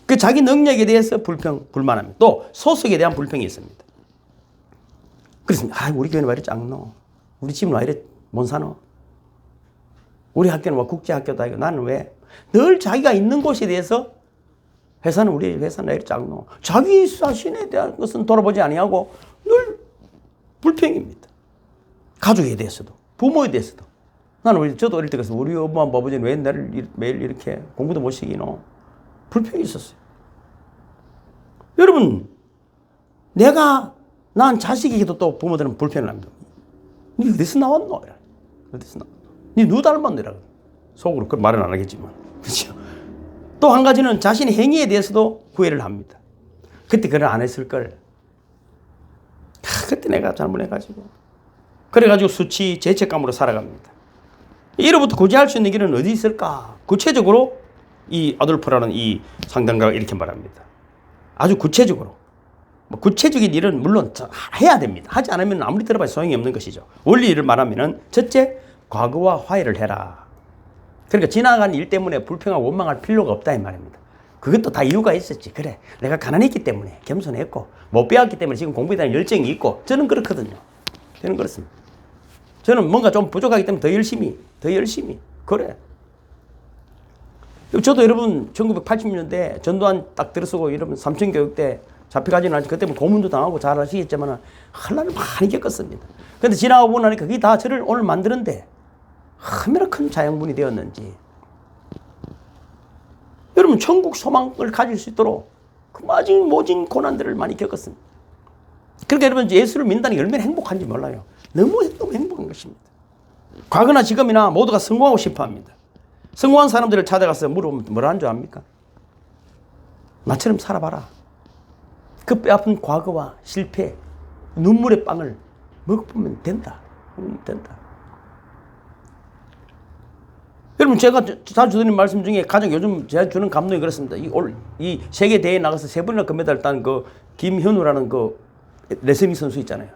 그 자기 능력에 대해서 불만합니다. 또 소속에 대한 불평이 있습니다. 그래서 우리 교회는 왜 이렇게 작노? 우리 집은 왜 이렇게 못 사노? 우리 학교는 뭐 국제학교도 아니고 나는 왜? 늘 자기가 있는 곳에 대해서 우리 회사는 왜 이렇게 작노? 자기 자신에 대한 것은 돌아보지 아니하고 늘 불평입니다. 가족에 대해서도 부모에 대해서도. 나는 저도 어릴 때 그래서 우리 엄마 아버지는 왜 나를 매일 이렇게 공부도 못 시키노? 불평이 있었어요. 여러분, 난 자식에게도 또 부모들은 불편을 합니다. 니 어디서 나왔노? 어디서 나왔노? 니 누구 닮았노? 속으로 그 말은 안 하겠지만. 그렇죠? 또 한 가지는 자신의 행위에 대해서도 후회를 합니다. 그때 그걸 안 했을 걸. 그때 내가 잘못해가지고. 그래가지고 수치, 죄책감으로 살아갑니다. 이로부터 구제할 수 있는 길은 어디 있을까? 구체적으로 이 아돌프라는 이 상담가가 이렇게 말합니다. 아주 구체적으로. 구체적인 일은 물론 해야 됩니다. 하지 않으면 아무리 들어봐도 소용이 없는 것이죠. 원리를 말하면은 첫째, 과거와 화해를 해라. 그러니까 지나간 일 때문에 불평하고 원망할 필요가 없다 이 말입니다. 그것도 다 이유가 있었지. 그래, 내가 가난했기 때문에 겸손했고 못 배웠기 때문에 지금 공부에 대한 열정이 있고 저는 그렇거든요. 저는 그렇습니다. 저는 뭔가 좀 부족하기 때문에 더 열심히 그래. 저도 여러분 1980년대 전두환 딱 들어서고 여러분 삼천교육 때 잡혀가지는 않지. 그때 고문도 당하고 잘 아시겠지만 혼란을 많이 겪었습니다. 그런데 지나고 보고 나니까 그게 다 저를 오늘 만드는데 얼마나 큰 자양분이 되었는지. 여러분 천국 소망을 가질 수 있도록 그 모진 고난들을 많이 겪었습니다. 그러니까 여러분 예수를 믿는다는 게 얼마나 행복한지 몰라요. 너무 행복한 것입니다. 과거나 지금이나 모두가 성공하고 싶어 합니다. 성공한 사람들을 찾아가서 물어보면 뭐라는 줄 압니까? 나처럼 살아봐라. 그 뼈아픈 과거와 실패, 눈물의 빵을 먹어보면 된다. 된다. 여러분, 제가 자주 드리는 말씀 중에 가장 요즘 제가 주는 감동이 그렇습니다. 이 세계 대회에 나가서 3번이나 금메달을 딴 그 김현우라는 그 레슬링 선수 있잖아요.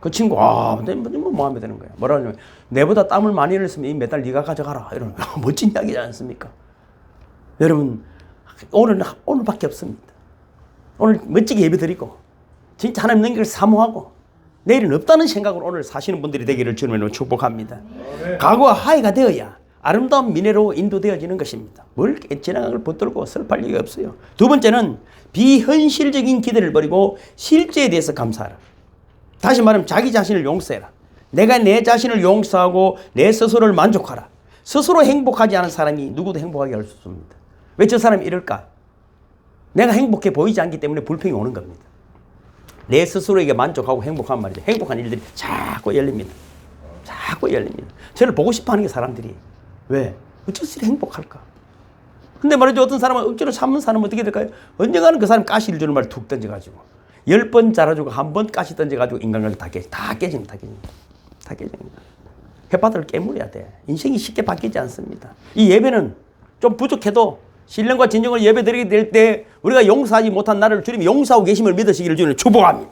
그 친구, 너무 마음에 드는 거예요. 뭐라 하냐면, 내보다 땀을 많이 흘렸으면 이 메달 네가 가져가라. 이런 멋진 이야기지 않습니까? 여러분, 오늘밖에 없습니다. 오늘 멋지게 예배 드리고, 진짜 하나님 능력을 사모하고, 내일은 없다는 생각으로 오늘 사시는 분들이 되기를 주님으로 축복합니다. 과거와 화해가 되어야 아름다운 미래로 인도되어지는 것입니다. 뭘 지나간 걸 붙들고 슬플 일이 없어요. 두 번째는 비현실적인 기대를 버리고 실제에 대해서 감사하라. 다시 말하면 자기 자신을 용서해라. 내가 내 자신을 용서하고 내 스스로를 만족하라. 스스로 행복하지 않은 사람이 누구도 행복하게 할 수 없습니다. 왜 저 사람이 이럴까? 내가 행복해 보이지 않기 때문에 불평이 오는 겁니다. 내 스스로에게 만족하고 행복한 말이죠. 행복한 일들이 자꾸 열립니다. 자꾸 열립니다. 저를 보고 싶어 하는 게 사람들이. 왜? 어쩌지 행복할까? 근데 말이죠. 어떤 사람은 억지로 참는 사람은 어떻게 될까요? 언젠가는 그 사람 가시를 주는 말 툭 던져가지고 10번 잘라주고 한 번 가시 던져가지고 인간관계 다 깨집니다. 다 깨집니다. 햇바닥을 깨물어야 돼. 인생이 쉽게 바뀌지 않습니다. 이 예배는 좀 부족해도 신령과 진정을 예배 드리게 될 때 우리가 용서하지 못한 나를 주님이 용서하고 계심을 믿으시기를 주님을 축복합니다.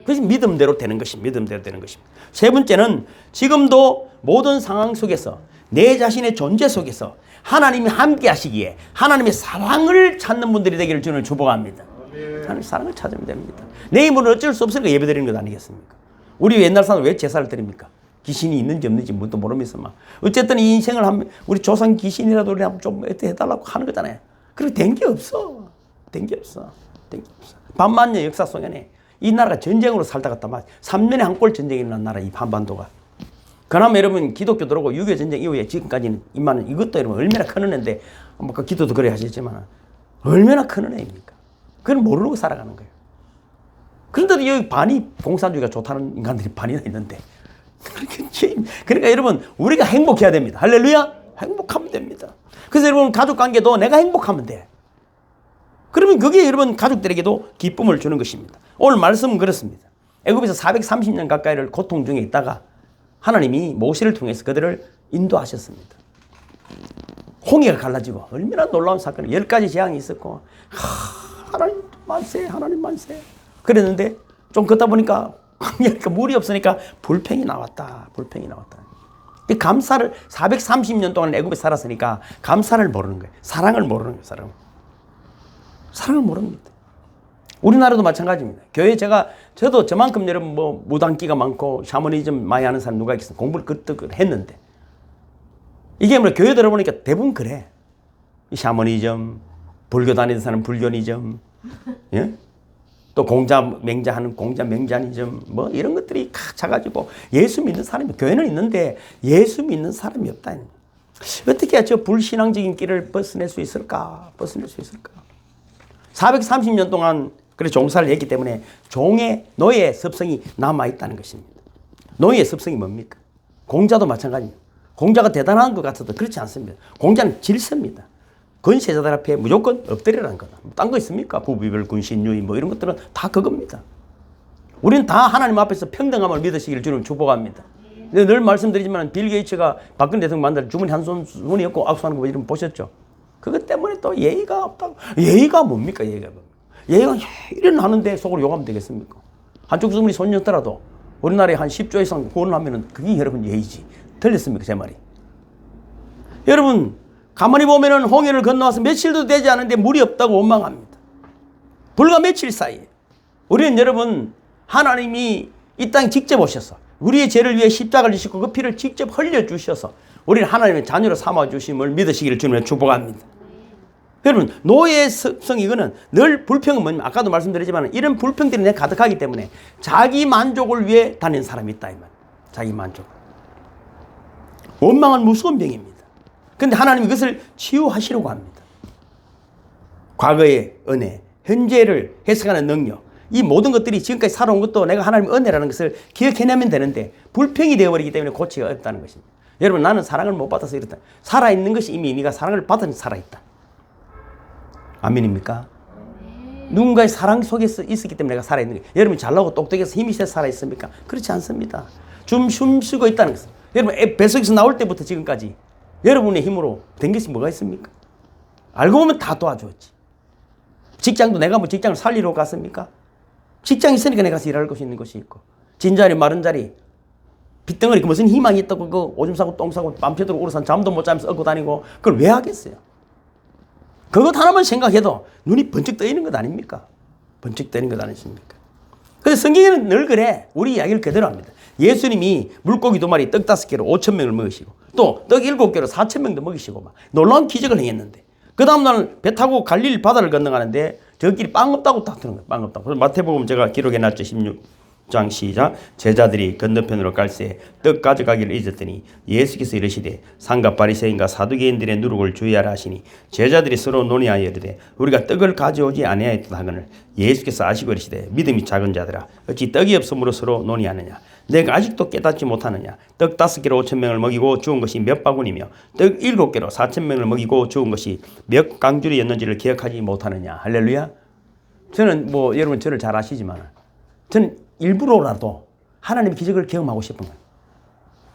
그것이 믿음대로 되는 것입니다. 믿음대로 되는 것입니다. 세 번째는 지금도 모든 상황 속에서 내 자신의 존재 속에서 하나님이 함께 하시기에 하나님의 사랑을 찾는 분들이 되기를 주님을 축복합니다. 하나님의 사랑을 찾으면 됩니다. 내 힘으로는 어쩔 수 없으니까 예배 드리는 것 아니겠습니까? 우리 옛날 사람 왜 제사를 드립니까? 귀신이 있는지 없는지 뭣도 모르면서 막 어쨌든 이 인생을 하면 우리 조상 귀신이라도 그냥 좀 해달라고 하는 거잖아요. 그리고 된 게 없어. 된 게 없어. 반만년 역사 속에 이 나라가 전쟁으로 살다 갔다 막 3년에 한 골 전쟁이 일어난 나라 이 한반도가. 그나마 여러분 기독교 들어오고 6.25 전쟁 이후에 지금까지는 임하는 이것도 여러분 얼마나 큰 은혜인데 뭐 그 기도도 그래 하시지만 얼마나 큰 은혜입니까? 그걸 모르고 살아가는 거예요. 그런데도 여기 반이 공산주의가 좋다는 인간들이 반이나 있는데 그러니까 여러분 우리가 행복해야 됩니다. 할렐루야. 행복하면 됩니다. 그래서 여러분 가족관계도 내가 행복하면 돼. 그러면 그게 여러분 가족들에게도 기쁨을 주는 것입니다. 오늘 말씀은 그렇습니다. 애굽에서 430년 가까이를 고통 중에 있다가 하나님이 모세를 통해서 그들을 인도하셨습니다. 홍해가 갈라지고 얼마나 놀라운 사건이 10가지 재앙이 있었고 하나님 만세 하나님 만세 그랬는데 좀 걷다 보니까 물이 없으니까 불평이 나왔다. 불평이 나왔다. 이 감사를 430년 동안 애굽에 살았으니까 감사를 모르는 거예요. 사랑을 모르는 거예요. 사랑을 모릅니다. 우리나라도 마찬가지입니다. 교회 저도 저만큼 여러분 뭐 무당기가 많고 샤머니즘 많이 하는 사람 누가 있겠어요? 공부를 그때 했는데 이게 뭐 교회 들어보니까 대부분 그래. 이 샤머니즘, 불교 다니는 사람 불교니즘, 예? 또 공자 맹자하는 공자 맹자니즘 뭐 이런 것들이 각 차가지고 예수 믿는 사람이 교회는 있는데 예수 믿는 사람이 없다. 어떻게 저 불신앙적인 길을 벗어낼 수 있을까? 430년 동안 그래 종사를 했기 때문에 종의 노예의 습성이 남아있다는 것입니다. 노예의 습성이 뭡니까? 공자도 마찬가지입니다. 공자가 대단한 것 같아도 그렇지 않습니다. 공자는 질서입니다. 권세자들 앞에 무조건 엎드리라는 거다. 딴 거 있습니까? 부비별, 군신유의 뭐 이런 것들은 다 그겁니다. 우리는 다 하나님 앞에서 평등함을 믿으시기를 주님 축복합니다. 늘 말씀드리지만 빌 게이츠가 박근혜 대통령 만날 주머니 한 손이 없고 악수하는 거 이런 거 보셨죠? 그것 때문에 또 예의가 없다고. 예의가 뭡니까? 예의가 이런 하는데 속으로 욕하면 되겠습니까? 한쪽 주머니 손 였더라도 우리나라에 한 10조 이상 후원을 하면은 그게 여러분 예의지. 들렸습니까? 제 말이. 여러분 가만히 보면은 홍해를 건너와서 며칠도 되지 않은데 물이 없다고 원망합니다. 불과 며칠 사이에. 우리는 여러분 하나님이 이 땅에 직접 오셔서 우리의 죄를 위해 십자가를 지시고 그 피를 직접 흘려주셔서 우리는 하나님의 자녀로 삼아주심을 믿으시기를 주님의 축복합니다. 여러분 노예의 습성 이거는 늘 불평은 뭐냐면 아까도 말씀드렸지만 이런 불평들이 내 가득하기 때문에 자기 만족을 위해 다니는 사람이 있다. 이 말. 자기 만족. 원망은 무서운 병입니다. 그런데 하나님이 그것을 치유하시려고 합니다. 과거의 은혜, 현재를 해석하는 능력, 이 모든 것들이 지금까지 살아온 것도 내가 하나님의 은혜라는 것을 기억해내면 되는데 불평이 되어버리기 때문에 고치기가 어렵다는 것입니다. 여러분, 나는 사랑을 못 받아서 이렇다. 살아있는 것이 이미 네가 사랑을 받은 살아있다. 아멘입니까? 누군가의 사랑 속에 있었기 때문에 내가 살아있는 거예요. 여러분, 잘나고 똑똑해서 힘이 세 살아있습니까? 그렇지 않습니다. 숨 쉬고 있다는 것은, 여러분, 뱃속에서 나올 때부터 지금까지 여러분의 힘으로 된 것이 뭐가 있습니까? 알고 보면 다 도와주었지. 직장도 내가 뭐 직장을 살리러 갔습니까? 직장이 있으니까 내가 가서 일할 곳이 있는 것이 있고, 진자리 마른 자리, 빗덩어리, 그 무슨 희망이 있다고 그 오줌 싸고 똥 싸고 밤새도록 울어서 잠도 못 자면서 얻고 다니고 그걸 왜 하겠어요? 그것 하나만 생각해도 눈이 번쩍 떠있는 것 아닙니까? 번쩍 떠있는 것 아니십니까? 그래서 성경에는 늘 그래. 우리 이야기를 그대로 합니다. 예수님이 물고기 2마리 떡 5개로 5,000명을 먹이시고 또 떡 7개로 4,000명도 먹이시고 막 놀라운 기적을 행했는데 그 다음날 배 타고 갈릴리 바다를 건너가는데 저끼리 빵 없다고 딱 드는 거예요. 빵 없다고. 그래서 마태복음 제가 기록해놨죠. 16장 시작. 제자들이 건너편으로 갈새 떡 가져가기를 잊었더니 예수께서 이르시되 상과 바리새인과 사두개인들의 누룩을 주의하라 하시니 제자들이 서로 논의하여 이르되 우리가 떡을 가져오지 아니하였다 하거늘 예수께서 아시고 이르시되 믿음이 작은 자들아 어찌 떡이 없으므로 서로 논의하느냐 내가 아직도 깨닫지 못하느냐 떡 5개로 5,000명을 먹이고 주운 것이 몇 바구니며 떡 7개로 4,000명을 먹이고 주운 것이 몇 강줄이었는지를 기억하지 못하느냐. 할렐루야. 저는 뭐 여러분 저를 잘 아시지만 저는 일부러라도 하나님의 기적을 경험하고 싶은 거예요.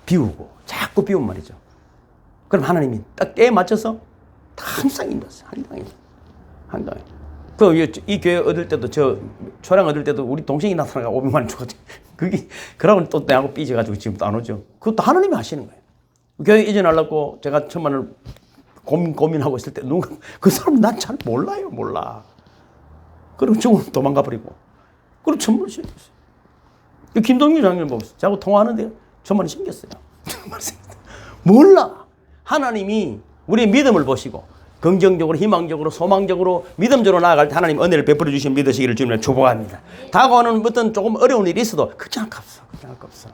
비우고 자꾸 비우면 말이죠. 그럼 하나님이 딱 때에 맞춰서 항상 인도했어요. 항상. 이 교회 얻을 때도 저 초랑 얻을 때도 우리 동생이 나타나가 500만 원 주거든. 그러고 또 내하고 삐져가지고 지금도 안 오죠. 그것도 하나님이 하시는 거예요. 교회 이전하려고 제가 1,000만 원을 고민하고 있을 때 누가 그 사람 난 잘 몰라. 그리고 저는 도망가 버리고. 그리고 1,000만 원 생겼어요. 김동규 장님 보면서 저하고 통화하는데 1,000만 원 생겼어요. 몰라. 하나님이 우리의 믿음을 보시고 긍정적으로 희망적으로 소망적으로 믿음적으로 나아갈 때 하나님 은혜를 베풀어 주시면 믿으시기를 주님을 축복합니다. 다가오는 어떤 조금 어려운 일이 있어도 걱정할 거 없어.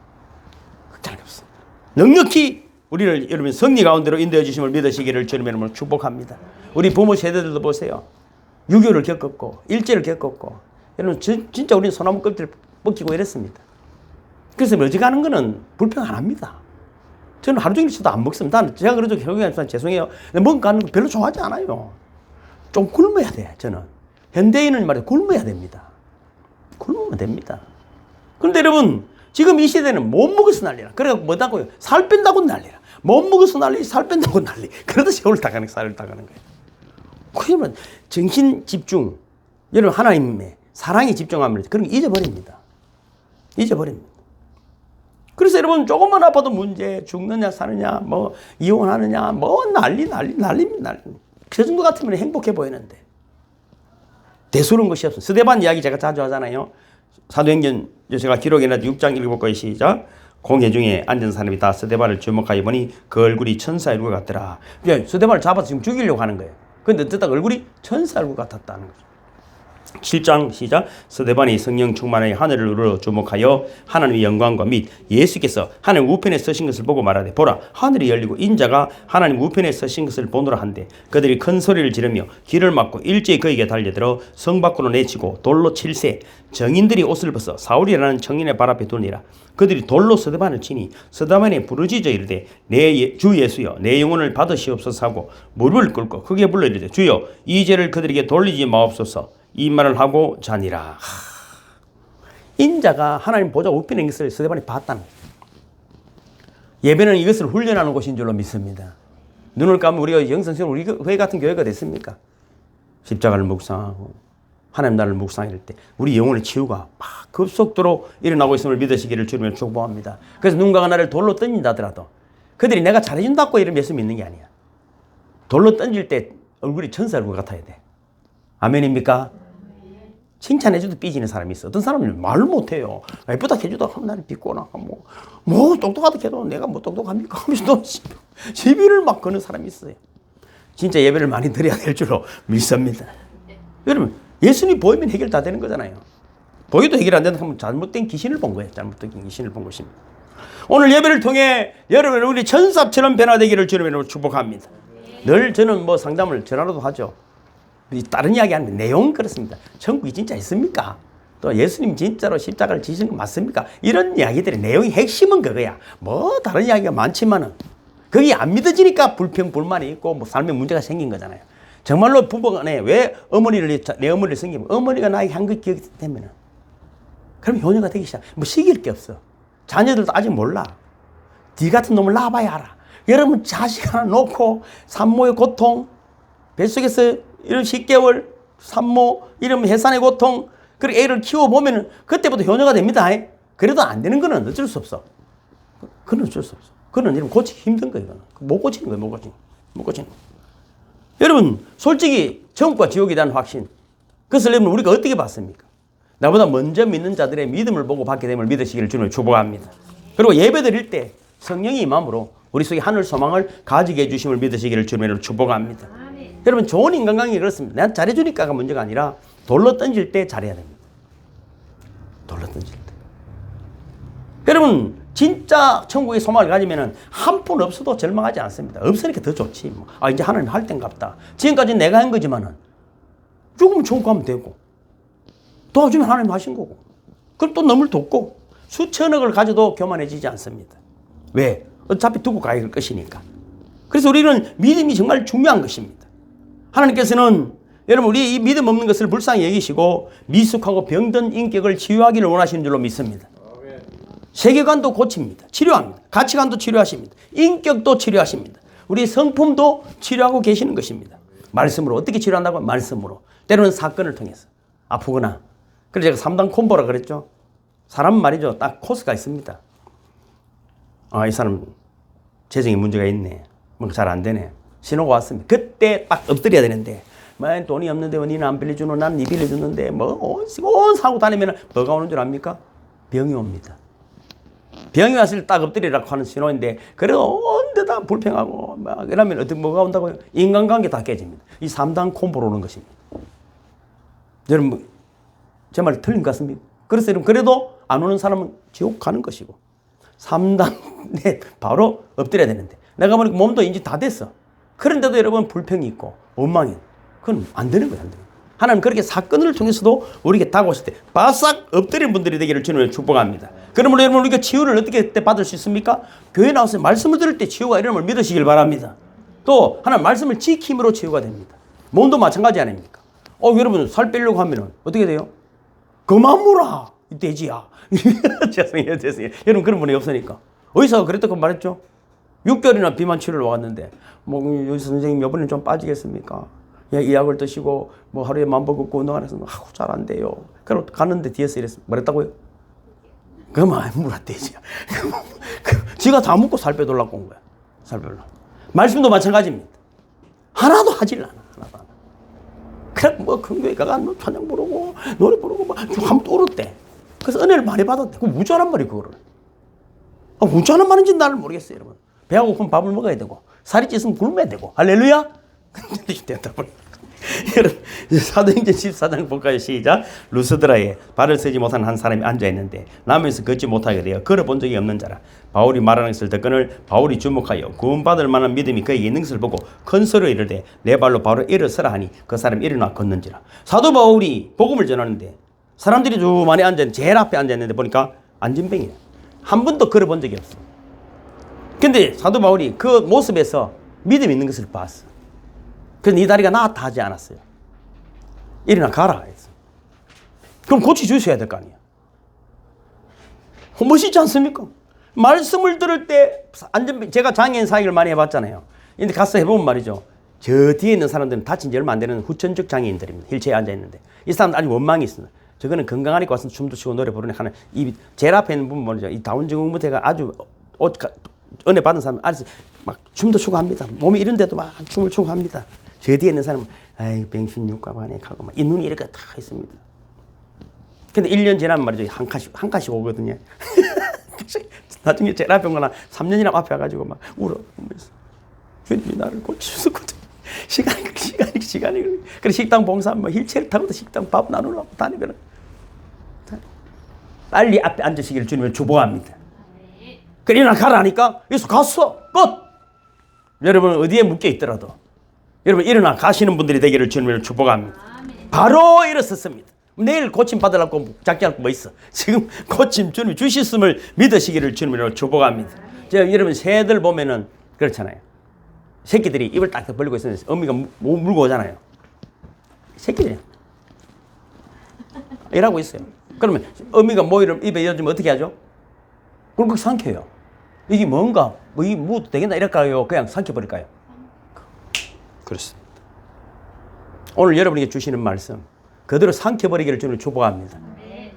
넉넉히 우리를 여러분 승리 가운데로 인도해 주심을 믿으시기를 주님의 이름으로 축복합니다. 우리 부모 세대들도 보세요. 6.25를 겪었고 일제를 겪었고 여러분 진짜 우리는 소나무 껍질을 벗기고 이랬습니다. 그래서 어지간한 거는 불평 안 합니다. 저는 하루 종일 저도 안 먹습니다. 제가 그래도 결국에 죄송해요. 뭔가 하는 거 별로 좋아하지 않아요. 좀 굶어야 돼, 저는. 현대인은 말이야, 굶어야 됩니다. 굶으면 됩니다. 그런데 여러분, 지금 이 시대는 못 먹어서 난리라. 그래갖고 뭐다고요? 살 뺀다고 난리라. 못 먹어서 난리, 살 뺀다고 난리. 그러다 세월을 다 가는, 살을 다 가는 거예요. 그러면 정신 집중, 여러분 하나님의 사랑에 집중하면 그런 거 잊어버립니다. 그래서 여러분 조금만 아파도 문제, 죽느냐 사느냐 뭐 이혼하느냐 뭐 난립니다. 그 정도 같으면 행복해 보이는데 대수로운 것이 없어. 스데반 이야기 제가 자주 하잖아요. 사도행전 제가 기록해놨 6장 7거의 시작. 공회 중에 앉은 사람이 다 스데반을 주목하여 보니 그 얼굴이 천사 얼굴 같더라. 스데반을 잡아서 지금 죽이려고 하는 거예요. 그런데 어쩌다가 얼굴이 천사 얼굴 같았다는 거죠. 7장 시작. 스데반이 성령 충만하여 하늘을 우러러 주목하여 하나님의 영광과 및 예수께서 하나님 우편에 서신 것을 보고 말하되 보라 하늘이 열리고 인자가 하나님 우편에 서신 것을 보노라 한데 그들이 큰 소리를 지르며 길을 막고 일제히 그에게 달려들어 성 밖으로 내치고 돌로 칠세 정인들이 옷을 벗어 사울이라는 청년의 발 앞에 두니라. 그들이 돌로 스데반을 치니 스데반이 부르짖어 이르되 주 예수여 내 영혼을 받으시옵소서 하고 무릎을 꿇고 크게 불러 이르되 주여 이 죄를 그들에게 돌리지 마옵소서 이 말을 하고 자니라. 인자가 하나님 보좌 우편에 있는 것을 스데반이 봤다는 거예요. 예배는 이것을 훈련하는 곳인 줄로 믿습니다. 눈을 감으면 우리가 영성스러운 우리 교회 같은 교회가 됐습니까? 십자가를 묵상하고 하나님 나라를 묵상할 때 우리 영혼의 치유가 막 급속도로 일어나고 있음을 믿으시기를 주님을 축복합니다. 그래서 누군가가 나를 돌로 던진다 하더라도 그들이 내가 잘해준다고 이런 말씀이 있는 게 아니야. 돌로 던질 때 얼굴이 천사 얼굴 같아야 돼. 아멘입니까? 칭찬해줘도 삐지는 사람이 있어. 어떤 사람은 말을 못해요. 예쁘다 해주다 하면 나를 비꼬나. 뭐 똑똑하다 해도 내가 뭐 똑똑합니까? 하면서 또 시비를 막 거는 사람이 있어요. 진짜 예배를 많이 드려야 될 줄로 믿습니다. 여러분 예수님 보이면 해결 다 되는 거잖아요. 보이도 해결 안 된다 하면 잘못된 귀신을 본 거예요. 잘못된 귀신을 본 것입니다. 오늘 예배를 통해 여러분 우리 천사처럼 변화되기를 주님으로 축복합니다. 늘 저는 뭐 상담을 전화로도 하죠. 다른 이야기 하는데 내용은 그렇습니다. 천국이 진짜 있습니까? 또 예수님 진짜로 십자가를 지신 거 맞습니까? 이런 이야기들의 내용이 핵심은 그거야. 뭐 다른 이야기가 많지만은 그게 안 믿어지니까 불평, 불만이 있고 뭐 삶에 문제가 생긴 거잖아요. 정말로 부부간에 왜 내 어머니를 섬기면 어머니가 나에게 한 것 기억이 되면은 그럼 효녀가 되기 시작. 뭐 시킬 게 없어. 자녀들도 아직 몰라. 네 같은 놈을 낳아봐야 알아. 여러분 자식 하나 놓고 산모의 고통, 뱃속에서 이런 10개월 산모, 이러면 해산의 고통, 그리고 애를 키워보면은 그때부터 효녀가 됩니다. 그래도 안 되는 거는 어쩔 수 없어. 그건 어쩔 수 없어. 그건 여러분 고치기 힘든 거예요. 못 고치는 거예요. 못 고치는 거예요. 여러분 솔직히 천국과 지옥에 대한 확신, 그것을 여러분 우리가 어떻게 받습니까? 나보다 먼저 믿는 자들의 믿음을 보고 받게 됨을 믿으시기를 주님을 축복합니다. 그리고 예배 드릴 때 성령이 임함으로 우리 속에 하늘 소망을 가지게 해주심을 믿으시기를 주님을 축복합니다. 여러분 좋은 인간관계 그렇습니다. 내가 잘해주니까가 문제가 아니라 돌로 던질 때 잘해야 됩니다. 돌로 던질 때. 여러분 진짜 천국의 소망을 가지면 한 푼 없어도 절망하지 않습니다. 없으니까 더 좋지. 이제 하나님 할 땐갑다. 지금까지 내가 한 거지만은 죽으면 천국 가면 되고 도와주면 하나님 하신 거고 그럼 또 넘을 돕고 수천억을 가져도 교만해지지 않습니다. 왜? 어차피 두고 가야 할 것이니까. 그래서 우리는 믿음이 정말 중요한 것입니다. 하나님께서는 여러분 우리 이 믿음 없는 것을 불쌍히 여기시고 미숙하고 병든 인격을 치유하기를 원하시는 줄로 믿습니다. 세계관도 고칩니다. 치료합니다. 가치관도 치료하십니다. 인격도 치료하십니다. 우리 성품도 치료하고 계시는 것입니다. 말씀으로. 어떻게 치료한다고? 말씀으로. 때로는 사건을 통해서. 아프거나. 그래서 제가 3단 콤보라 그랬죠. 사람은 말이죠. 딱 코스가 있습니다. 이 사람 재정에 문제가 있네. 뭔가 잘 안 되네. 신호가 왔습니다. 그때 딱 엎드려야 되는데 돈이 없는데 왜 니는 안 빌려주노? 난 니 빌려주는데 온 사고 다니면 뭐가 오는 줄 압니까? 병이 옵니다. 병이 왔을 때 딱 엎드리라고 하는 신호인데 그래도 언제다 불평하고 막 이러면 어떻게 뭐가 온다고요? 인간관계 다 깨집니다. 이 3단 콤보로 오는 것입니다. 여러분 제 말 틀린 것 같습니다. 그래서 여러분 그래도 안 오는 사람은 지옥 가는 것이고 3단에 바로 엎드려야 되는데 내가 보니까 몸도 이제 다 됐어. 그런데도 여러분 불평이 있고 원망이 그건 안 되는 거예요. 안 되는 거예요. 하나님 그렇게 사건을 통해서도 우리에게 다가오실 때 바싹 엎드린 분들이 되기를 주님을 축복합니다. 그러므로 여러분 우리가 치유를 어떻게 때 받을 수 있습니까? 교회 나와서 말씀을 들을 때 치유가 이름을 믿으시길 바랍니다. 또 하나님 말씀을 지킴으로 치유가 됩니다. 몸도 마찬가지 아닙니까? 여러분 살 빼려고 하면 어떻게 돼요? 그만 물어 이 돼지야. 죄송해요. 여러분 그런 분이 없으니까 의사가 그랬다고 말했죠. 6개월이나 비만 치료를 왔는데 여기 선생님 이번엔 좀 빠지겠습니까? 이 약을 드시고 하루에 10,000번 걷고 운동 안 해서 잘 안 돼요. 그럼 갔는데 뒤에서 이랬어. 말했다고요? 그만 물어 돼지야. 지가 다 먹고 살 빼돌라고 온 거야. 살 빼돌라. 말씀도 마찬가지입니다. 하나도 하질 않아. 하나도 안 해. 그래 근교에 가가 찬양 부르고 노래 부르고 한번 또 울었대. 그래서 은혜를 많이 받았대. 그거 무죄란 말이에요, 그거를. 무죄하는 말인지 나를 모르겠어요, 여러분. 배가 고프면 밥을 먹어야 되고, 살이 찌으면 굶어야 되고. 할렐루야? 대답을. 여러분, 사도행전 14장 볼까요? 시작. 루스드라에 발을 서지 못한 한 사람이 앉아있는데, 남에서 걷지 못하게 되어 걸어본 적이 없는 자라. 바울이 말하는 것을 듣거늘 바울이 주목하여 구원받을 만한 믿음이 그에게 있는 것을 보고 큰 소리로 이르되 내 발로 바로 일어서라 하니 그 사람이 일어나 걷는지라. 사도 바울이 복음을 전하는데 사람들이 쭉 많이 앉아있는데 제일 앞에 앉아있는데 보니까 안진병이에요. 한 번도 걸어본 적이 없어. 근데 사도 바울이 그 모습에서 믿음 있는 것을 봤어. 그래서 네 다리가 나았다 하지 않았어요. 일어나 가라 했어. 그럼 고쳐주셔야 될 거 아니에요. 멋있지 않습니까? 말씀을 들을 때 안전병, 제가 장애인 사역을 많이 해봤잖아요. 근데 가서 해보면 말이죠. 저 뒤에 있는 사람들은 다친 지 얼마 안 되는 후천적 장애인들입니다. 휠체어에 앉아있는데 이 사람들 아직 원망이 있습니다. 저거는 건강하니까 와서 춤도 추고 노래 부르는 하는 이 제일 앞에 있는 분 뭐죠? 이 다운증후부터 해가 아주 은혜 받은 사람 아직 막 춤도 추고 합니다. 몸이 이런데도 막 춤을 추고 합니다. 저 뒤에 있는 사람은 아이 병신 육가만에 가고 막 이 눈이 이렇게 다 있습니다. 근데 1년 지나면 말이죠. 한 칸씩 오거든요. 나중에 제일 앞에 온거나 3년이나 앞에 와가지고 막 울어. 주님이 나를 고쳐주셨거든. 시간이. 그래 식당 봉사 휠체어를 타고도 식당 밥 나누려고 다니거든. 빨리 앞에 앉으시기를 주님을 축복합니다. 그래 일어나 가라니까 여기서 갔어. 끝. 여러분 어디에 묶여 있더라도 여러분 일어나 가시는 분들이 되기를 주님을 축복합니다. 바로 일어섰습니다. 내일 고침 받으려고 작게 할 거 있어. 지금 고침 주님이 주셨음을 믿으시기를 주님으로 축복합니다. 여러분 새들 보면은 그렇잖아요. 새끼들이 입을 딱 벌리고 있으면 어미가 물고 오잖아요. 새끼들이야. 이러고 있어요. 그러면 어미가 모이를 입에 열어주면 어떻게 하죠? 꿀꺽 삼켜요. 이게 뭔가, 이게 뭐 되겠나 이럴까요? 그냥 삼켜버릴까요? 그렇습니다. 오늘 여러분에게 주시는 말씀, 그대로 삼켜버리기를 주는 축복합니다.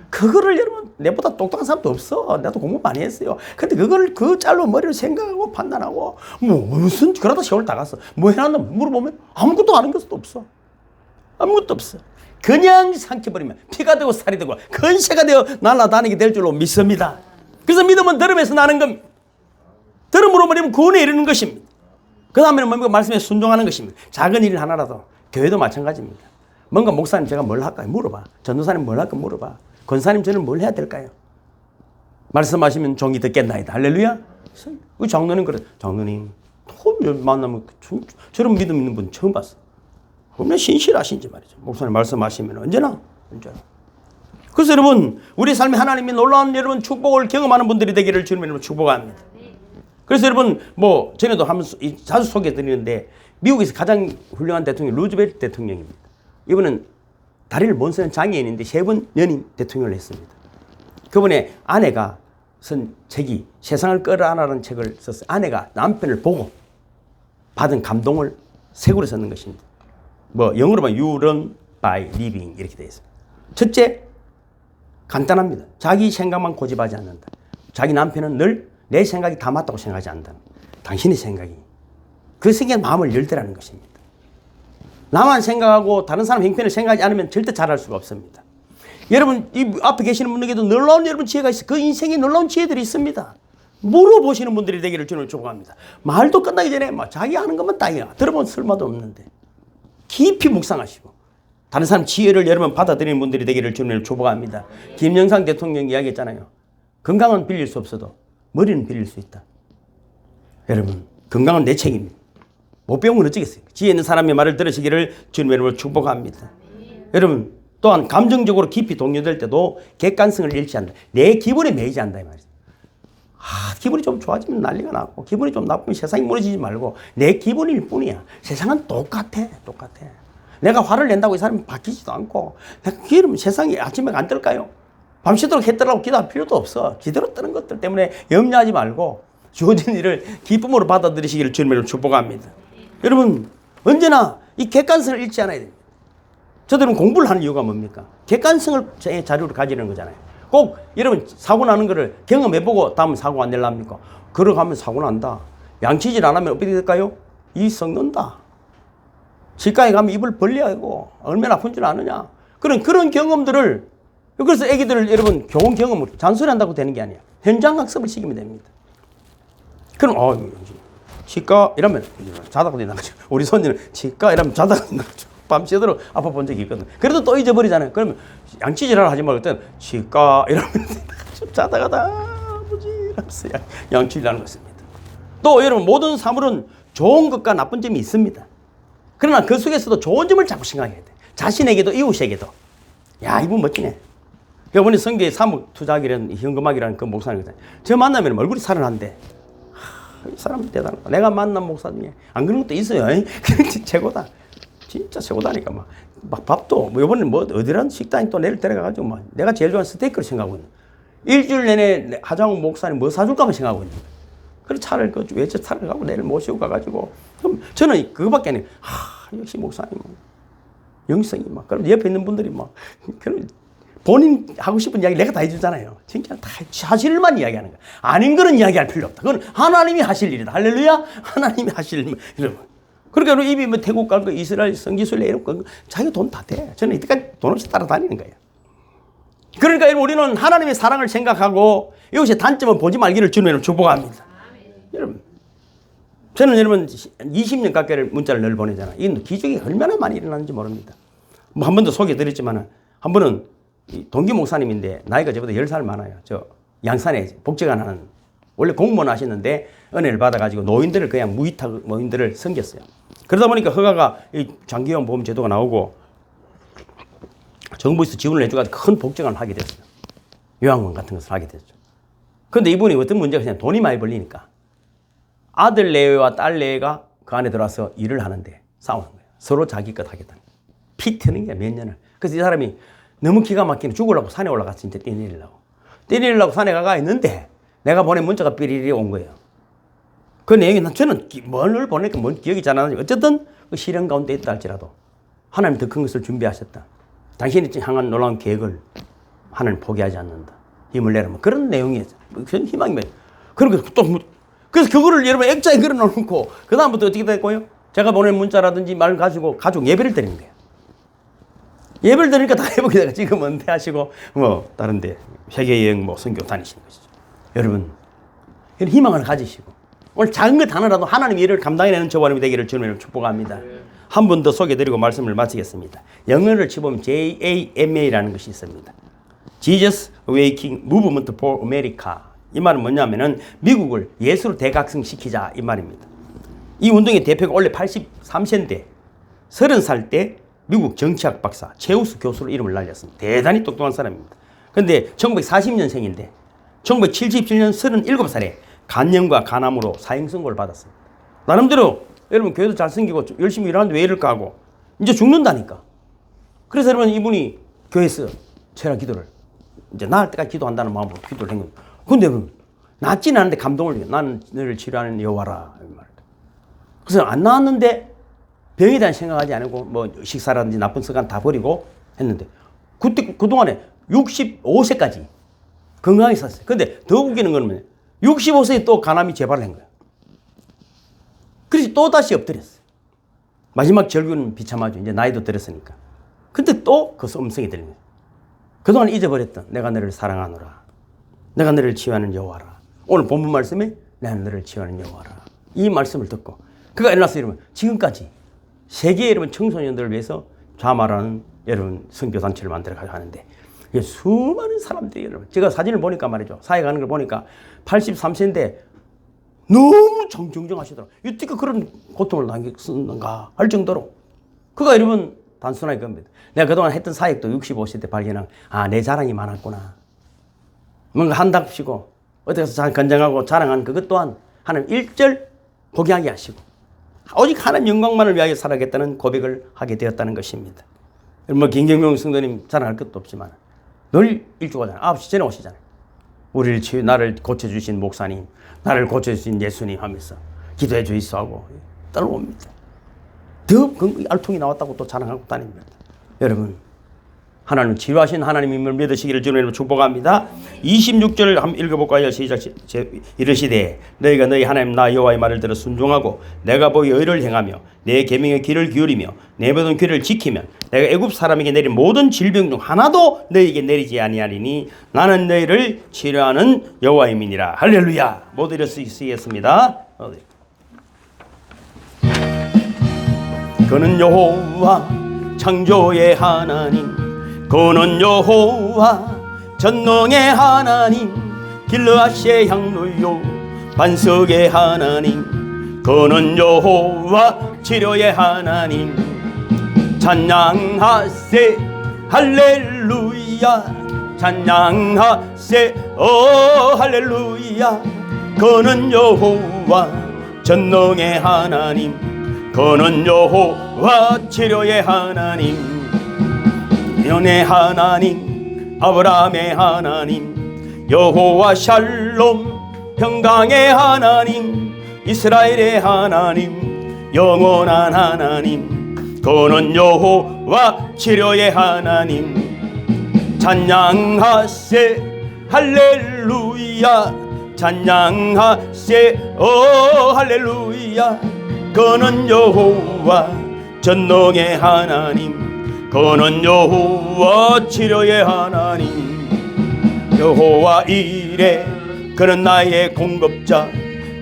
그거를 여러분, 내보다 똑똑한 사람도 없어. 나도 공부 많이 했어요. 근데 그걸 그 짤로 머리를 생각하고 판단하고, 무슨, 그러다 세월 다 갔어. 뭐 해놨나 물어보면 아무것도 아는 것도 없어. 아무것도 없어. 그냥 삼켜버리면 피가 되고 살이 되고 건새가 되어 날아다니게 될 줄로 믿습니다. 그래서 믿음은 들음에서 나는 겁니다. 들음으로 말하면 구원에 이르는 것입니다. 그 다음에는 뭡니까? 말씀에 순종하는 것입니다. 작은 일 하나라도. 교회도 마찬가지입니다. 뭔가 목사님 제가 뭘 할까요? 물어봐. 전도사님 뭘 할까? 물어봐. 권사님 저는 뭘 해야 될까요? 말씀하시면 종이 듣겠나이다. 할렐루야. 우리 장로님 그래. 장로님 만나면 저런 믿음 있는 분 처음 봤어. 얼마나 신실하신지 말이죠. 목사님 말씀하시면 언제나. 그래서 여러분, 우리 삶에 하나님이 놀라운 여러분 축복을 경험하는 분들이 되기를 주님의 이름으로 축복합니다. 그래서 여러분, 전에도 자주 소개해 드리는데, 미국에서 가장 훌륭한 대통령이 루즈벨트 대통령입니다. 이분은 다리를 못 쓰는 장애인인데 3번 연임 대통령을 했습니다. 그분의 아내가 쓴 책이 세상을 끌어안으라는 책을 썼어요. 아내가 남편을 보고 받은 감동을 색으로 썼는 것입니다. 영어로 보면 You learn by living 이렇게 되어 있습니다. 첫째, 간단합니다. 자기 생각만 고집하지 않는다. 자기 남편은 늘 내 생각이 다 맞다고 생각하지 않는다. 당신의 생각이. 그 생각에 마음을 열대라는 것입니다. 나만 생각하고 다른 사람 형편을 생각하지 않으면 절대 잘할 수가 없습니다. 여러분, 이 앞에 계시는 분에게도 놀라운 여러분 지혜가 있어요. 그 인생에 놀라운 지혜들이 있습니다. 물어보시는 분들이 되기를 주님을 축복합니다. 말도 끝나기 전에 자기 하는 것만 따이야. 들어보면 쓸모도 없는데. 깊이 묵상하시고 다른 사람 지혜를 여러분 받아들이는 분들이 되기를 주님을 축복합니다. 김영삼 대통령 이야기했잖아요. 건강은 빌릴 수 없어도 머리는 빌릴 수 있다. 여러분, 건강은 내 책임입니다. 못 배우면 어쩌겠어요. 지혜 있는 사람의 말을 들으시기를 주님의 이름으로 축복합니다. 여러분, 또한 감정적으로 깊이 동요될 때도 객관성을 잃지 않는다. 내 기분에 매이지 않는다 이 말이죠. 기분이 좀 좋아지면 난리가 나고 기분이 좀 나쁘면 세상이 무너지지 말고 내 기분일 뿐이야. 세상은 똑같아. 내가 화를 낸다고 이 사람이 바뀌지도 않고 그러면 세상이 아침에 안 뜰까요? 밤새도록 해 뜨라고 기도할 필요도 없어. 기대로 뜨는 것들 때문에 염려하지 말고 주어진 일을 기쁨으로 받아들이시기를 주님으로 축복합니다. 여러분, 언제나 이 객관성을 잃지 않아야 됩니다. 저들은 공부를 하는 이유가 뭡니까? 객관성을 자료를 가지는 거잖아요. 꼭 여러분 사고 나는 거를 경험해보고 다음 사고 안 내려합니까? 걸어가면 사고 난다. 양치질 안 하면 어떻게 될까요? 이 썩는다. 치과에 가면 입을 벌려야 하고 얼마나 아픈 줄 아느냐. 그런 경험들을, 그래서 애기들을 여러분 좋은 경험을 잔소리한다고 되는 게 아니야. 현장 학습을 시키면 됩니다. 그럼 치과 이러면 자다가 된다. 우리 손님은 치과 이러면 자다가 된다. 밤새도록 아파 본 적이 있거든. 그래도 또 잊어버리잖아요. 그러면 양치질하라 하지 말고 그때는 치과 이러면 자다가 다 아버지 이러면서 양치질하는 것입니다. 또 여러분 모든 사물은 좋은 것과 나쁜 점이 있습니다. 그러나 그 속에서도 좋은 점을 자꾸 생각해야 돼. 자신에게도 이웃에게도. 야, 이분 멋지네. 이번에 성교에 3억 투자하기라는 현금하기라는 그 목사님이거든요. 저 만나면 얼굴이 살아난대. 이 사람 대단하다. 내가 만난 목사 중에 안 그런 것도 있어요. 최고다. 진짜 최고다니까. 막 밥도 이번에 어디라는 식당에 또 내일 데려가가지고 내가 제일 좋아하는 스테이크를 생각하고 있는. 일주일 내내 하장욱 목사님 뭐 사줄까만 생각하고 있는. 그래서 차를 외제 차를 가고 내일 모시고 가가지고. 그럼 저는 그거밖에 안 해요. 역시 목사님 영성이 그럼 옆에 있는 분들이 그럼 본인 하고 싶은 이야기 내가 다 해주잖아요. 진짜 다 사실만 이야기하는 거야. 아닌 거는 이야기할 필요 없다. 그건 하나님이 하실 일이다. 할렐루야. 하나님이 하실 일. 그러니까 입이 태국 갈 거, 이스라엘 성기술 이런 거 자기가 돈 다 돼. 저는 이때까지 돈 없이 따라다니는 거예요. 그러니까 우리는 하나님의 사랑을 생각하고 이것의 단점은 보지 말기를 주님으로 축복합니다. 여러분, 저는 여러분 20년 가까이 문자를 늘 보내잖아요. 이 기적이 얼마나 많이 일어나는지 모릅니다. 한 번도 소개해드렸지만 한 번은 동기 목사님인데 나이가 저보다 10살 많아요. 저 양산에 복지관 하는 원래 공무원 하시는데 은혜를 받아가지고 노인들을 그냥 무위탁 노인들을 섬겼어요. 그러다 보니까 허가가 장기요원 보험 제도가 나오고 정부에서 지원을 해줘가지고 큰 복지관을 하게 됐어요. 요양원 같은 것을 하게 됐죠. 그런데 이분이 어떤 문제가 그냥 돈이 많이 벌리니까 아들 레위와 딸 레위가 그 안에 들어와서 일을 하는데 싸우는 거예요. 서로 자기 것 하겠다. 피 트는 게 몇 년을. 그래서 이 사람이 너무 기가 막히는 죽으려고 산에 올라갔어. 이제 뛰내리려고 산에 가가 있는데 내가 보낸 문자가 삐리리 온 거예요. 그 내용이 저는 뭘 보내니까 뭔 기억이 잘 안 나죠. 어쨌든 그 시련 가운데 있다 할지라도 하나님 더 큰 것을 준비하셨다. 당신이 향한 놀라운 계획을 하나님 포기하지 않는다. 힘을 내라. 그런 내용이에요. 그런 희망이에요. 그런 또 그래서 그거를 여러분 액자에 그려놓고 그 다음부터 어떻게 됐고요? 제가 보낸 문자라든지 말 가지고 가족 예배를 드리는 거예요. 예배를 드리니까 다 회복이 지금 은퇴하시고 뭐 다른데 세계 여행 뭐 선교 다니시는 것이죠. 여러분 이런 희망을 가지시고 오늘 작은 것 하나라도 하나님 일을 감당해내는 저와님이 되기를 주님을 축복합니다. 한 번 더 소개드리고 말씀을 마치겠습니다. 영어를 치보면 JAMA라는 것이 있습니다. Jesus Awakening Movement for America. 이 말은 뭐냐면은 미국을 예수로 대각성시키자 이 말입니다. 이 운동의 대표가 원래 83세인데 30살 때 미국 정치학 박사 체우스 교수로 이름을 날렸습니다. 대단히 똑똑한 사람입니다. 그런데 1940년생인데 1977년 37살에 간염과 간암으로 사형 선고를 받았습니다. 나름대로 여러분 교회도 잘 생기고 열심히 일하는데 왜 이럴까 하고 이제 죽는다니까. 그래서 여러분 이분이 교회에서 최라 기도를 이제 나을 때까지 기도한다는 마음으로 기도를 한 거예요. 근데 여러분 낫지는 않은데 감동을 줘요. 나는 너를 치료하는 여호와라. 그래서 안 나왔는데 병에 대한 생각하지 않고 뭐 식사라든지 나쁜 습관 다 버리고 했는데 그때 그동안에 65세까지 건강하게 살았어요. 근데 더 웃기는 건 65세에 또 간암이 재발을 한 거예요. 그래서 또 다시 엎드렸어요. 마지막 절규는 비참하죠. 이제 나이도 들었으니까. 근데 또 그 음성이 들리는 거예요. 그동안 잊어버렸던 내가 너를 사랑하노라. 내가 너를 치유하는 여호와라. 오늘 본문 말씀에 내가 너를 치유하는 여호와라. 이 말씀을 듣고 그가 일어나서 여러분 지금까지 세계 여러분 청소년들을 위해서 자말하는 여러분 선교단체를 만들어 가지고 하는데 수많은 사람들이 여러분 제가 사진을 보니까 말이죠. 사회 가는 걸 보니까 83세인데 너무 정정하시더라고요. 어떻게 그런 고통을 당했는가 할 정도로 그가 여러분 단순하게 겁니다. 내가 그동안 했던 사역도 65세 때 발견한 내 자랑이 많았구나. 뭔가 한답시고 어떻게 해서 잘 건장하고 자랑한 그것 또한 하나님 일절 포기하게 하시고 오직 하나님 영광만을 위하여 살아가겠다는 고백을 하게 되었다는 것입니다. 뭐 김경명 성도님 자랑할 것도 없지만 늘 일주가잖아요. 9시 전에 오시잖아요. 우리를 나를 고쳐주신 목사님, 나를 고쳐주신 예수님 하면서 기도해 주이소 하고 따라옵니다. 더 알통이 나왔다고 또 자랑하고 다닙니다. 여러분 하나님 치유하신 하나님임을 믿으시기를 주님으로 축복합니다. 26절을 한번 읽어볼까요? 시작. 이르시되 너희가 너희 하나님 나 여호와의 말을 들어 순종하고 내가 보여 의를 행하며 내 계명의 귀를 기울이며 내 모든 귀를 지키면 내가 애굽 사람에게 내린 모든 질병 중 하나도 너희에게 내리지 아니하리니 나는 너희를 치료하는 여호와임이니라. 할렐루야. 모두 일어서시겠습니다. 그는 여호와 창조의 하나님 그는 여호와 전능의 하나님 길르앗의 향로요 반석의 하나님 그는 여호와 치료의 하나님 찬양하세 할렐루야 찬양하세 할렐루야 그는 여호와 전능의 하나님 그는 여호와 치료의 하나님 연의 하나님 아브라함의 하나님 여호와 샬롬 평강의 하나님 이스라엘의 하나님 영원한 하나님 그는 여호와 치료의 하나님 찬양하세 할렐루야 찬양하세 할렐루야 그는 여호와 전능의 하나님 그는 여호와 치료의 하나님 여호와 이레 그는 나의 공급자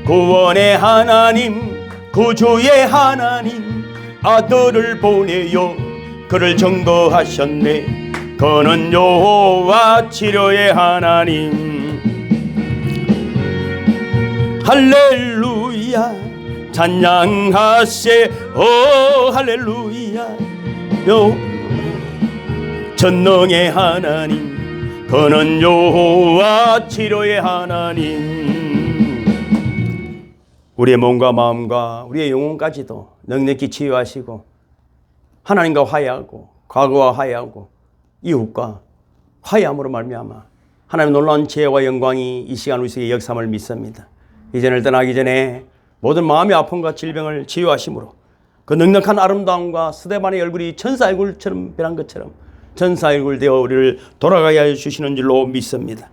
구원의 하나님 구주의 하나님 아들을 보내어 그를 정거하셨네 그는 여호와 치료의 하나님 할렐루야 찬양하세 할렐루야 전능의 하나님 그는 여호와 치료의 하나님 우리의 몸과 마음과 우리의 영혼까지도 넉넉히 치유하시고 하나님과 화해하고 과거와 화해하고 이웃과 화해함으로 말미암아 하나님의 놀라운 지혜와 영광이 이 시간 우리 속에 역삼을 믿습니다. 이전을 떠나기 전에 모든 마음의 아픔과 질병을 치유하심으로 그 넉넉한 아름다움과 스데반의 얼굴이 천사 얼굴처럼 변한 것처럼 천사 얼굴 되어 우리를 돌아가게 하여 주시는 줄로 믿습니다.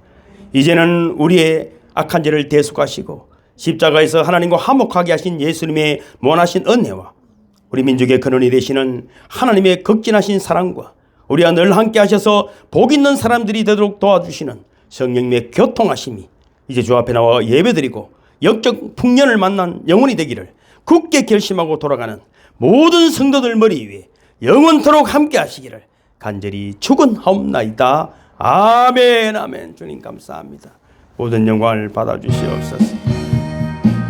이제는 우리의 악한 죄를 대속하시고 십자가에서 하나님과 화목하게 하신 예수님의 원하신 은혜와 우리 민족의 근원이 되시는 하나님의 극진하신 사랑과 우리와 늘 함께 하셔서 복 있는 사람들이 되도록 도와주시는 성령님의 교통하심이 이제 주 앞에 나와 예배드리고 역적 풍년을 만난 영혼이 되기를 굳게 결심하고 돌아가는 모든 성도들 머리 위에 영원토록 함께 하시기를 간절히 축원하옵나이다. 아멘 아멘. 주님 감사합니다. 모든 영광을 받아주시옵소서.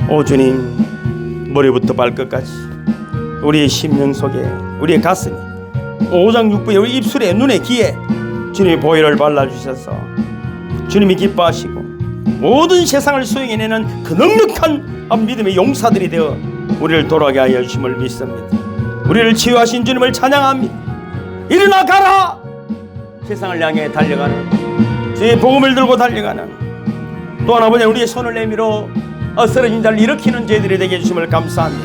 오 주님, 머리부터 발끝까지 우리의 심령 속에 우리의 가슴에 오장육부에 우리 입술에 눈에 귀에 주님의 보혈을 발라주셔서 주님이 기뻐하시고 모든 세상을 수행해내는 그 넉넉한 믿음의 용사들이 되어 우리를 돌아가게 하여 주심을 믿습니다. 우리를 치유하신 주님을 찬양합니다. 일어나 가라! 세상을 향해 달려가는 주의 복음을 들고 달려가는 또한 아버지 우리의 손을 내밀어 쓰러진 자를 일으키는 죄들이 되게 해주심을 감사합니다.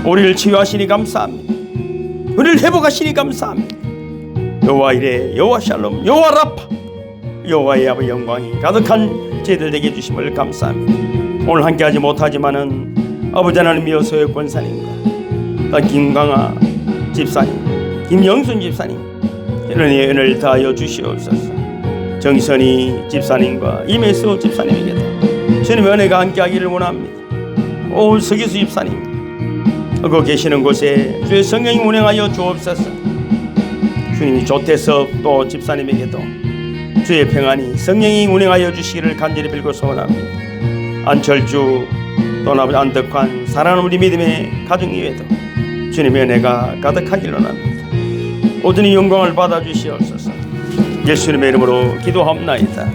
우리를 치유하시니 감사합니다. 우리를 회복하시니 감사합니다. 여호와 이레, 여호와 샬롬, 여호와 라파, 여호와의 아버지 영광이 가득한 죄들 되게 해주심을 감사합니다. 오늘 함께하지 못하지만은 아버지 하나님이여 소의 권사님과 김강아 집사님, 김영순 집사님 이런의 은혜를 다하여 주시옵소서. 정선희 집사님과 임혜수 집사님에게도 주님의 은혜가 함께하기를 원합니다. 오 서기수 집사님 그 계시는 곳에 주의 성령이 운행하여 주옵소서. 주님이 조태섭 또 집사님에게도 주의 평안이 성령이 운행하여 주시기를 간절히 빌고 소원합니다. 안철주 또 안덕환 사랑하는 우리 믿음의 가정 위에도 주님의 은혜가 가득하기를 원합니다. 모든 영광을 받아주시옵소서. 예수님의 이름으로 기도합나이다.